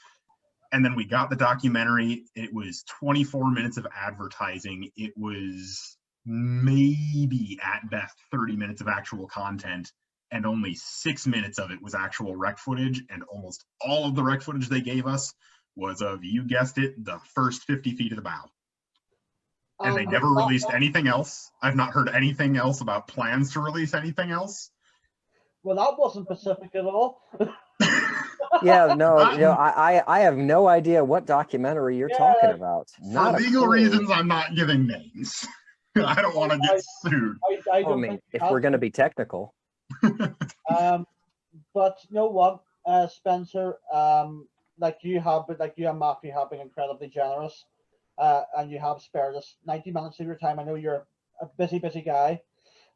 And then we got the documentary. It was 24 minutes of advertising. It was maybe, at best, 30 minutes of actual content. And only 6 minutes of it was actual wreck footage, and almost all of the wreck footage they gave us was of, you guessed it, the first 50 feet of the bow. And they never released anything else. I've not heard anything else about plans to release anything else. Well, that wasn't Pacific at all. Yeah, no, I have no idea what documentary you're talking Yeah, about. For Not a legal clue. reasons, I'm not giving names. I don't want to get sued. I I don't mean, think if we're going to be technical. But you know what, Spencer, like you and Matthew have been incredibly generous, and you have spared us 90 minutes of your time. I know you're a busy guy.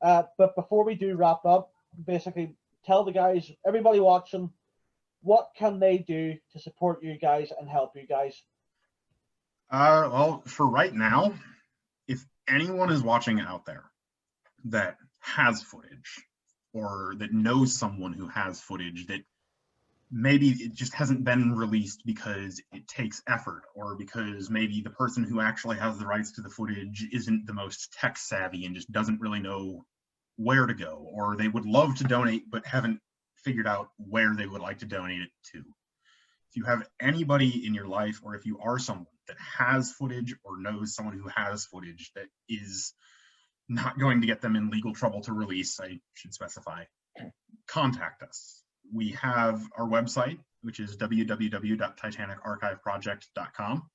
But before we do wrap up, basically tell the guys, everybody watching, what can they do to support you guys and help you guys? Well, for right now, if anyone is watching out there that has footage or that knows someone who has footage that maybe it just hasn't been released because it takes effort, or because maybe the person who actually has the rights to the footage isn't the most tech savvy and just doesn't really know where to go, or they would love to donate but haven't figured out where they would like to donate it to. If you have anybody in your life, or if you are someone that has footage or knows someone who has footage that is not going to get them in legal trouble to release, I should specify, contact us. We have our website, which is www.titanicarchiveproject.com.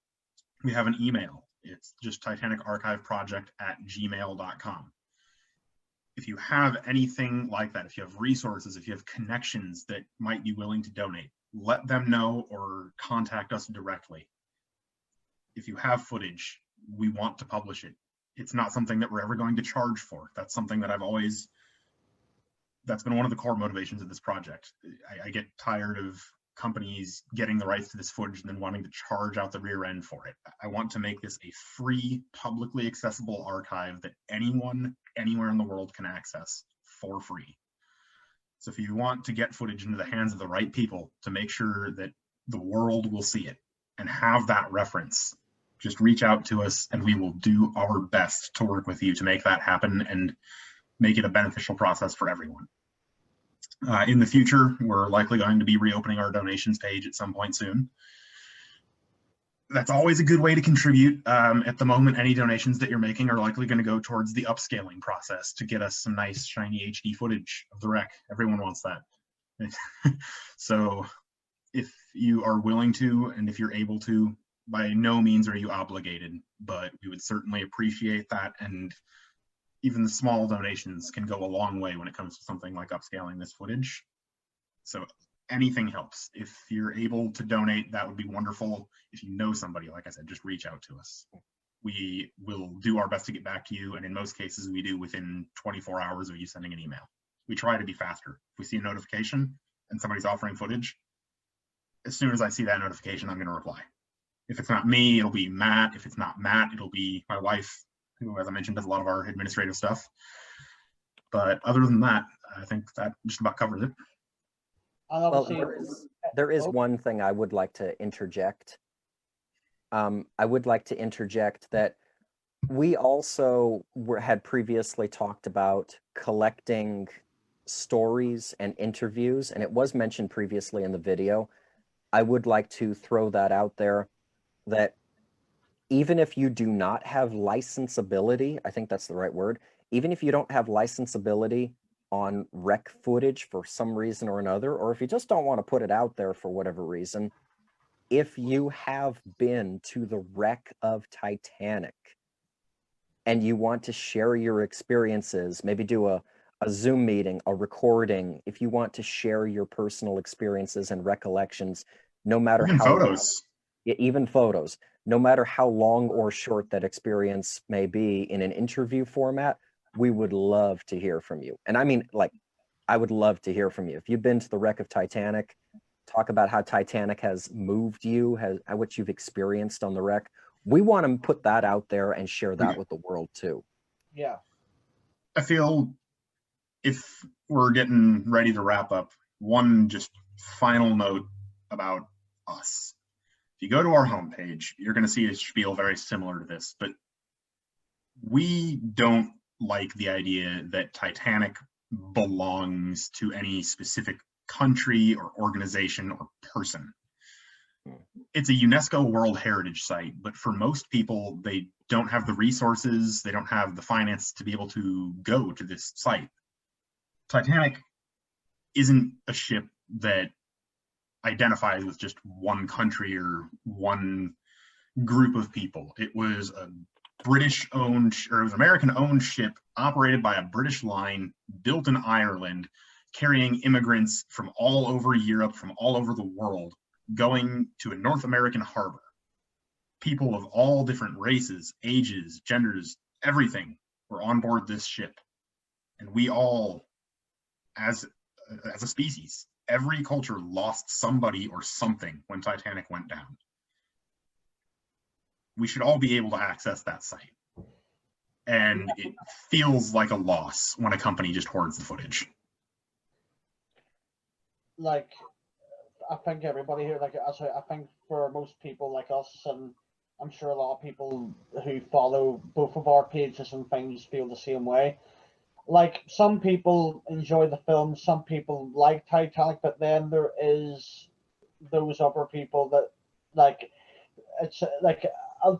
We have an email. It's just titanicarchiveproject@gmail.com. If you have anything like that, if you have resources, if you have connections that might be willing to donate, let them know or contact us directly. If you have footage, we want to publish it. It's not something that we're ever going to charge for. That's something that that's been one of the core motivations of this project. I get tired of companies getting the rights to this footage and then wanting to charge out the rear end for it. I want to make this a free, publicly accessible archive that anyone, anywhere in the world can access for free. So if you want to get footage into the hands of the right people to make sure that the world will see it and have that reference, just reach out to us and we will do our best to work with you to make that happen and make it a beneficial process for everyone. In the future, we're likely going to be reopening our donations page at some point soon. That's always a good way to contribute. At the moment, any donations that you're making are likely going to go towards the upscaling process to get us some nice shiny HD footage of the wreck. Everyone wants that. So if you are willing to, and if you're able to, by no means are you obligated, but we would certainly appreciate that. And even the small donations can go a long way when it comes to something like upscaling this footage. So anything helps. If you're able to donate, that would be wonderful. If you know somebody, like I said, just reach out to us. We will do our best to get back to you, and in most cases, we do within 24 hours of you sending an email. We try to be faster. If we see a notification and somebody's offering footage, as soon as I see that notification, I'm going to reply. If it's not me, it'll be Matt. If it's not Matt, it'll be my wife, who, as I mentioned, does a lot of our administrative stuff. But other than that, I think that just about covers it. Well, there is one thing I would like to interject. I would like to interject that we also had previously talked about collecting stories and interviews, and it was mentioned previously in the video. I would like to throw that out there, that even if you do not have licensability, I think that's the right word, even if you don't have licensability on wreck footage for some reason or another, or if you just don't want to put it out there for whatever reason, if you have been to the wreck of Titanic and you want to share your experiences, maybe do a Zoom meeting, a recording, if you want to share your personal experiences and recollections, no matter Even how photos. even photos, no matter how long or short that experience may be in an interview format, we would love to hear from you. And I mean, like, I would love to hear from you. If you've been to the wreck of Titanic, talk about how Titanic has moved you, what you've experienced on the wreck. We want to put that out there and share that with the world too. Yeah. I feel, if we're getting ready to wrap up, one just final note about us. If you go to our homepage, you're going to see a spiel very similar to this, but we don't like the idea that Titanic belongs to any specific country or organization or person. It's a UNESCO World Heritage Site, but for most people, they don't have the resources, they don't have the finance to be able to go to this site. Titanic isn't a ship that identifies with just one country or one group of people. It was a British owned, or it was an American owned ship operated by a British line, built in Ireland, carrying immigrants from all over Europe, from all over the world, going to a North American harbor. People of all different races, ages, genders, everything were on board this ship. And we all, as a species, every culture lost somebody or something when Titanic went down. We should all be able to access that site. And it feels like a loss when a company just hoards the footage. Like, I think everybody here, like, I think for most people like us, and I'm sure a lot of people who follow both of our pages and things feel the same way. Like, some people enjoy the film, some people like Titanic, but then there is those other people that, like, it's like,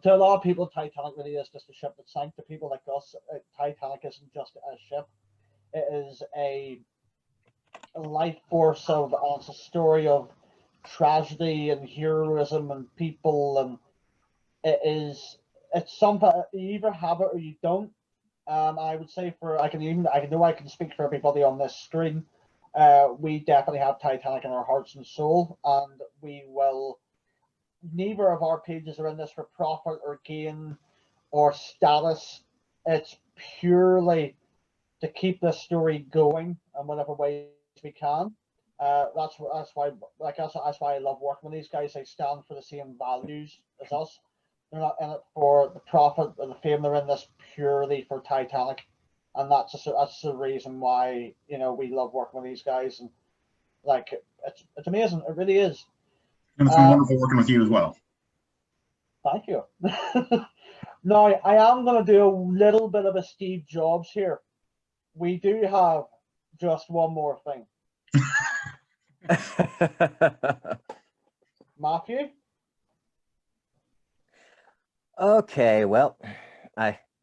to a lot of people, Titanic really is just a ship that sank. To people like us, Titanic isn't just a ship. It is a life force of, it's a story of tragedy and heroism and people, and it's something you either have it or you don't. I would say I can speak for everybody on this screen. We definitely have Titanic in our hearts and soul, and we will. Neither of our pages are in this for profit or gain or status. It's purely to keep this story going in whatever ways we can. That's why I love working with these guys. They stand for the same values as us. They're not in it for the profit or the fame. They're in this purely for Titanic, and that's the reason why we love working with these guys. And like it's amazing. It really is. And it's been wonderful working with you as well. Thank you. Now, I am going to do a little bit of a Steve Jobs here. We do have just one more thing. Matthew? Okay, well,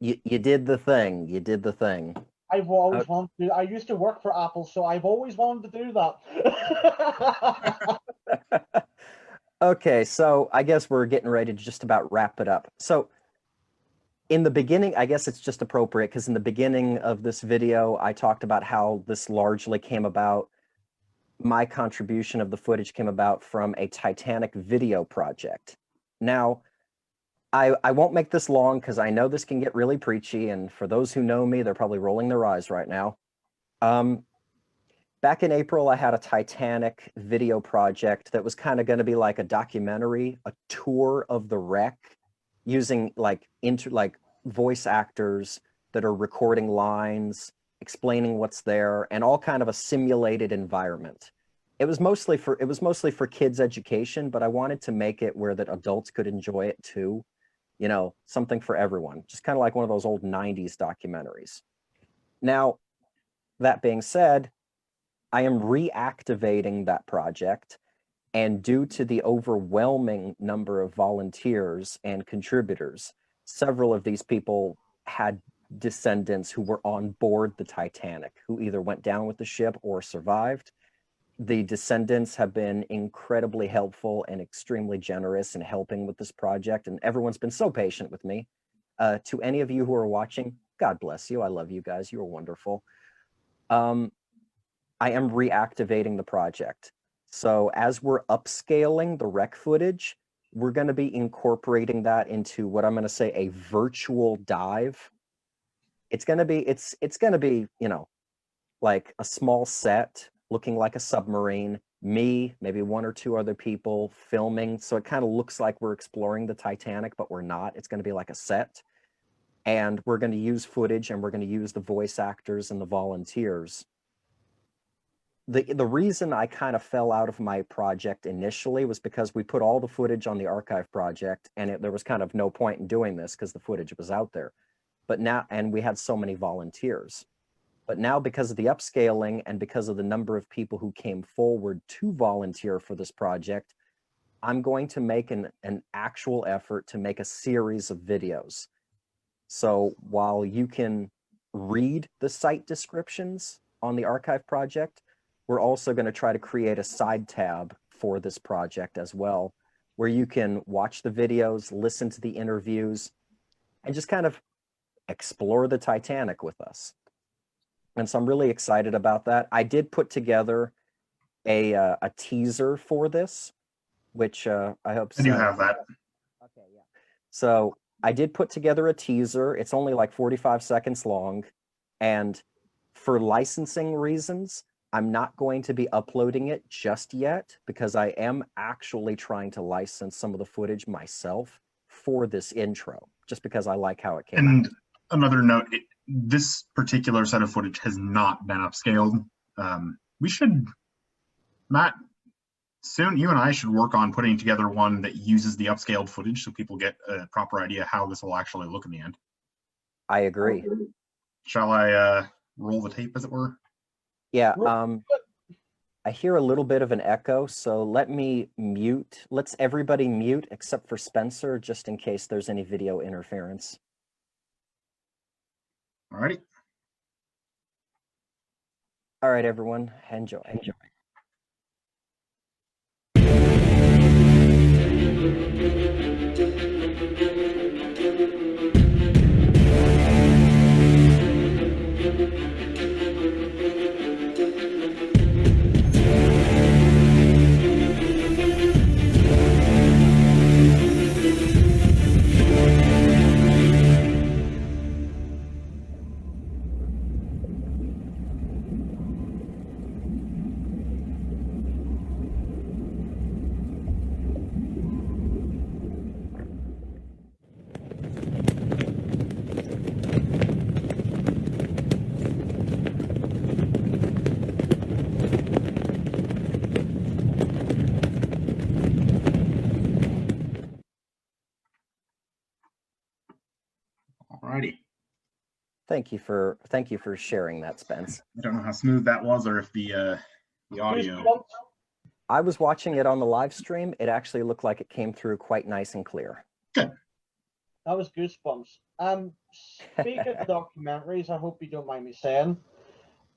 you did the thing. You did the thing. I've always wanted to. I used to work for Apple, so I've always wanted to do that. Okay, so I guess we're getting ready to just about wrap it up. So in the beginning, I guess it's just appropriate because in the beginning of this video, I talked about how this largely came about. My contribution of the footage came about from a Titanic video project. Now, I won't make this long because I know this can get really preachy, and for those who know me, they're probably rolling their eyes right now. Back in April, I had a Titanic video project that was kind of going to be like a documentary, a tour of the wreck, using like voice actors that are recording lines, explaining what's there, and all kind of a simulated environment. It was mostly for kids' education, but I wanted to make it where that adults could enjoy it too. Something for everyone, just kind of like one of those old 90s documentaries. Now, that being said, I am reactivating that project, and due to the overwhelming number of volunteers and contributors, several of these people had descendants who were on board the Titanic, who either went down with the ship or survived. The descendants have been incredibly helpful and extremely generous in helping with this project, and everyone's been so patient with me. To any of you who are watching, God bless you. I love you guys. You are wonderful. I am reactivating the project. So as we're upscaling the wreck footage, we're going to be incorporating that into what I'm going to say a virtual dive. It's going to be, like a small set looking like a submarine, me, maybe one or two other people filming. So it kind of looks like we're exploring the Titanic, but we're not. It's going to be like a set. And we're going to use footage, and we're going to use the voice actors and the volunteers. The reason I kind of fell out of my project initially was because we put all the footage on the archive project, and there was kind of no point in doing this because the footage was out there. But now, and we had so many volunteers. But now, because of the upscaling and because of the number of people who came forward to volunteer for this project, I'm going to make an actual effort to make a series of videos. So while you can read the site descriptions on the archive project, we're also going to try to create a side tab for this project as well, where you can watch the videos, listen to the interviews, and just kind of explore the Titanic with us. And so I'm really excited about that. I did put together a teaser for this, which I hope I do have that. Okay, yeah. So I did put together a teaser. It's only like 45 seconds long. And for licensing reasons, I'm not going to be uploading it just yet because I am actually trying to license some of the footage myself for this intro, just because I like how it came out. And another note, this particular set of footage has not been upscaled. We should, Matt, soon you and I should work on putting together one that uses the upscaled footage so people get a proper idea how this will actually look in the end. I agree. Shall I roll the tape, as it were? Yeah, I hear a little bit of an echo, so let me mute. Let's everybody mute except for Spencer, just in case there's any video interference. Alrighty. All right, everyone, enjoy. Alrighty. Thank you for sharing that, Spence. I don't know how smooth that was, or if the audio. I was watching it on the live stream. It actually looked like it came through quite nice and clear. Good. That was goosebumps. Speaking of documentaries, I hope you don't mind me saying.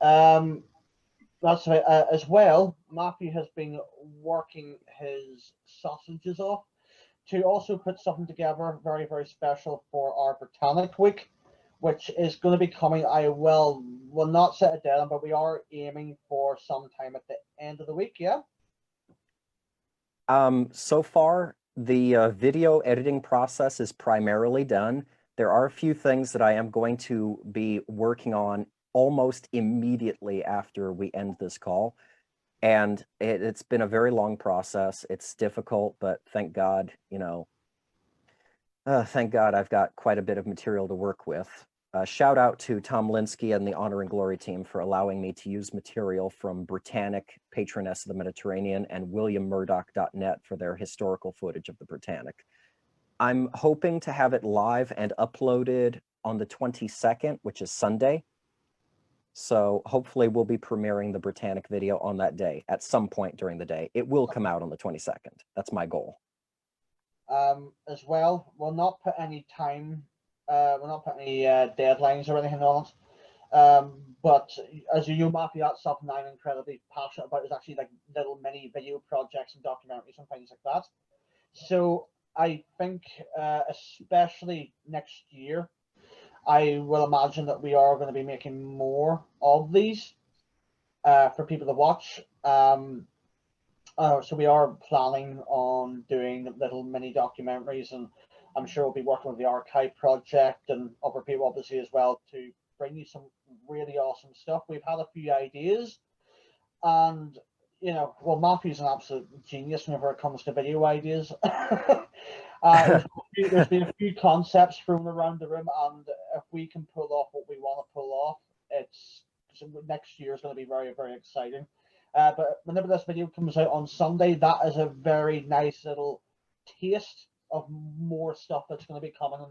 That's right. As well, Matthew has been working his sausages off to also put something together very, very special for our Britannic week, which is going to be coming. I will not set a deadline, but we are aiming for sometime at the end of the week. Yeah. So far, the video editing process is primarily done. There are a few things that I am going to be working on almost immediately after we end this call. And it's been a very long process. It's difficult, but thank God, thank God I've got quite a bit of material to work with. Shout out to Tom Linsky and the Honor and Glory team for allowing me to use material from Britannic, Patroness of the Mediterranean, and WilliamMurdoch.net for their historical footage of the Britannic. I'm hoping to have it live and uploaded on the 22nd, which is Sunday. So hopefully we'll be premiering the Britannic video on that day at some point during the day. It will come out on the 22nd. That's my goal. As well, we'll not put any time. We'll not put any deadlines or anything on it. But as you know, Matthew, that's something I'm incredibly passionate about. Is actually like little mini video projects and documentaries and things like that. So I think, especially next year, I will imagine that we are going to be making more of these for people to watch. So we are planning on doing little mini documentaries, and I'm sure we'll be working with the Archive Project and other people obviously as well to bring you some really awesome stuff. We've had a few ideas, and well, Matthew's an absolute genius whenever it comes to video ideas. There's been a few concepts thrown around the room, and if we can pull off what we want to pull off, next year is going to be very, very exciting. But whenever this video comes out on Sunday, that is a very nice little taste of more stuff that's going to be coming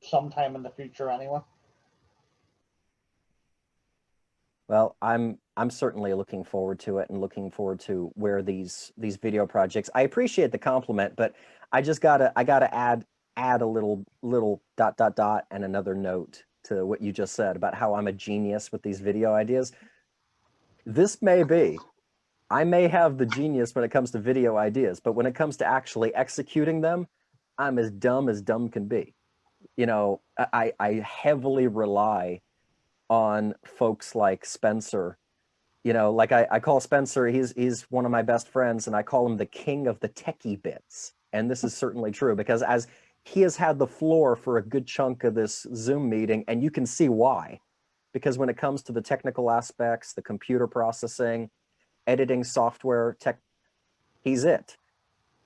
sometime in the future anyway. Well, I'm certainly looking forward to it and looking forward to where these video projects. I appreciate the compliment, but I gotta add a little ... and another note to what you just said about how I'm a genius with these video ideas. this may be. I may have the genius when it comes to video ideas, but when it comes to actually executing them, I'm as dumb can be. You know, I heavily rely on folks like Spencer. You know, like I call Spencer, he's one of my best friends, and I call him the king of the techie bits. And this is certainly true because as he has had the floor for a good chunk of this Zoom meeting, and you can see why. Because when it comes to the technical aspects, the computer processing, editing software, tech, he's it.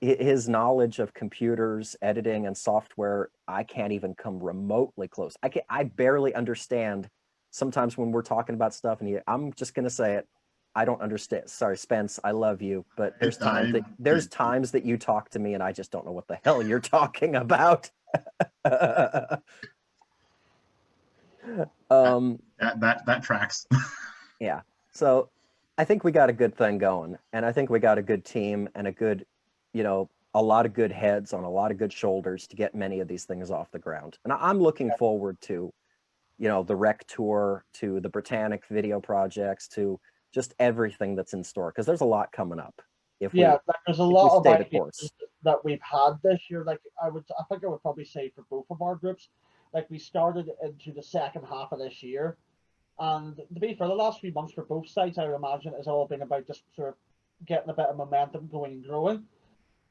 His knowledge of computers, editing, and software, I can't even come remotely close. I barely understand sometimes when we're talking about stuff, and I'm just gonna say it. I don't understand. Sorry, Spence, I love you, but there's times that you talk to me and I just don't know what the hell you're talking about. That tracks. Yeah. So I think we got a good thing going, and I think we got a good team and a good, you know, a lot of good heads on a lot of good shoulders to get many of these things off the ground. And I'm looking forward to, you know, the Rec Tour, to the Britannic video projects, to just everything that's in store, because there's a lot coming up. There's a lot of ideas that we've had this year. Like I think I would probably say for both of our groups, like we started into the second half of this year, and to be fair, the last few months for both sides, I would imagine, has all been about just sort of getting a bit of momentum going and growing.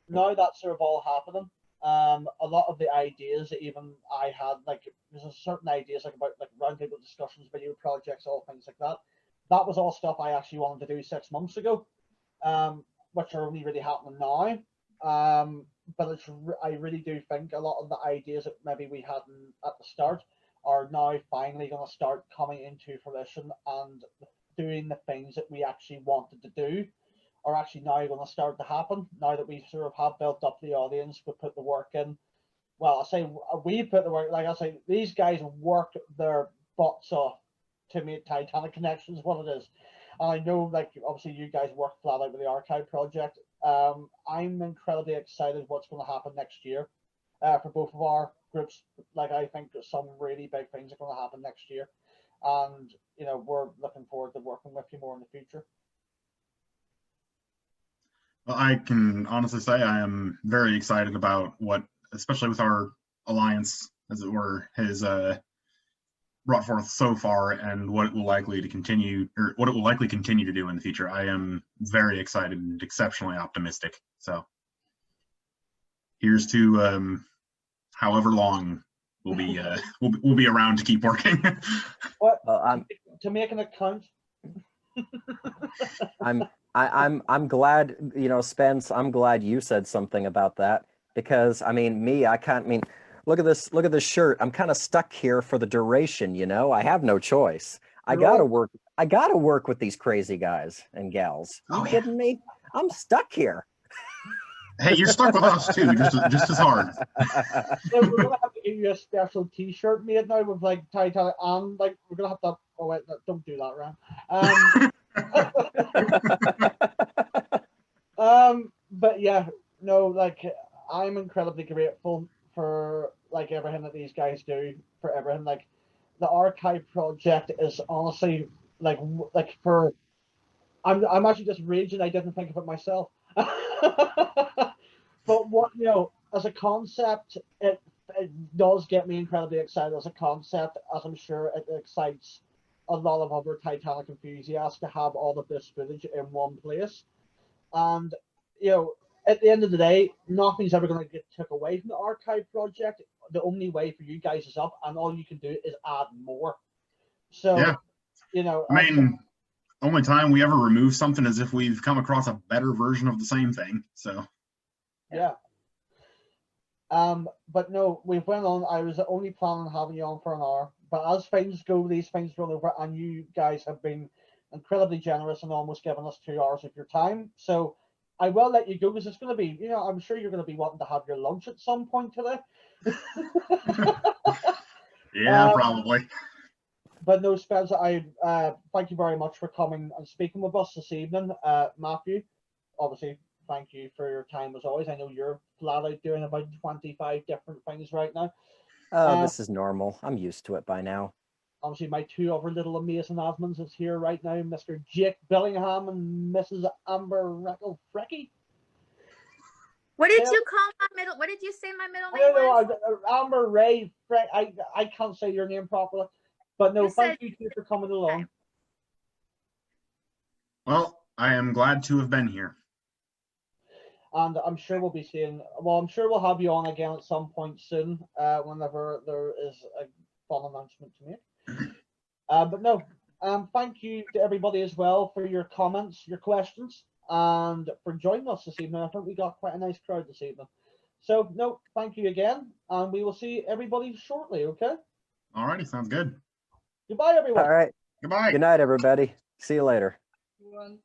Now that's sort of all happening. A lot of the ideas that even I had, like there's certain ideas like about like roundtable discussions, video projects, all things like that. That was all stuff I actually wanted to do 6 months ago, which are only really happening now. But I really do think a lot of the ideas that maybe we had at the start are now finally going to start coming into fruition, and doing the things that we actually wanted to do are actually now going to start to happen. Now that we sort of have built up the audience, we put the work in. Well, I say we put the work, like I say, these guys work their butts off to make Titanic Connections what it is. And I know, like, obviously you guys work flat out with the archive project. I'm incredibly excited what's going to happen next year for both of our groups. Like, I think some really big things are going to happen next year. And, you know, we're looking forward to working with you more in the future. Well, I can honestly say I am very excited about what, especially with our alliance, as it were, has brought forth so far, and what it will likely continue to do in the future. I am very excited and exceptionally optimistic. So here's to however long we'll be around to keep working. What to make an account? I'm glad, you know, Spence, I'm glad you said something about that, because I mean, look at this shirt. I'm kind of stuck here for the duration, you know. I have no choice. I gotta work with these crazy guys and gals. You kidding me? I'm stuck here. Hey, you're stuck with us too, just as hard. So we're gonna have to give you a special T-shirt made now with like Titanic, and like we're gonna have to. Oh wait, no, don't do that, Ram. But yeah, no, like I'm incredibly grateful for like everything that these guys do, for everything. Like the archive project is honestly like for. I'm actually just raging. I didn't think of it myself. But what, you know, as a concept, it does get me incredibly excited as a concept, as I'm sure it excites a lot of other Titanic enthusiasts to have all of this footage in one place. And, you know, at the end of the day, nothing's ever going to get took away from the archive project. The only way for you guys is up, and all you can do is add more. So, yeah. You know, I mean, only time we ever remove something is if we've come across a better version of the same thing. So yeah. But no, we went on. I was only planning on having you on for an hour, but as things go, these things run over, and you guys have been incredibly generous and almost given us 2 hours of your time. So I will let you go, because it's going to be, you know, I'm sure you're going to be wanting to have your lunch at some point today. Yeah, probably. But no, Spencer, I thank you very much for coming and speaking with us this evening. Matthew, obviously, thank you for your time as always. I know you're flat out doing about 25 different things right now. This is normal. I'm used to it by now. obviously my two other little amazing admins is here right now, Mr. Jake Bellingham and Mrs. Amber Frecky. What did Yeah. you call my middle? What did you say my middle I name don't was? know, Amber Ray. I can't say your name properly, but no, You thank said you two for coming along. Well, I am glad to have been here. And I'm sure we'll be seeing. Well, I'm sure we'll have you on again at some point soon, whenever there is a fun announcement to make. But no, thank you to everybody as well for your comments, your questions, and for joining us this evening. I think we got quite a nice crowd this evening. So no, thank you again, and we will see everybody shortly. Okay. Alrighty, sounds good. Goodbye, everyone. All right. Goodbye. Good night, everybody. See you later. One.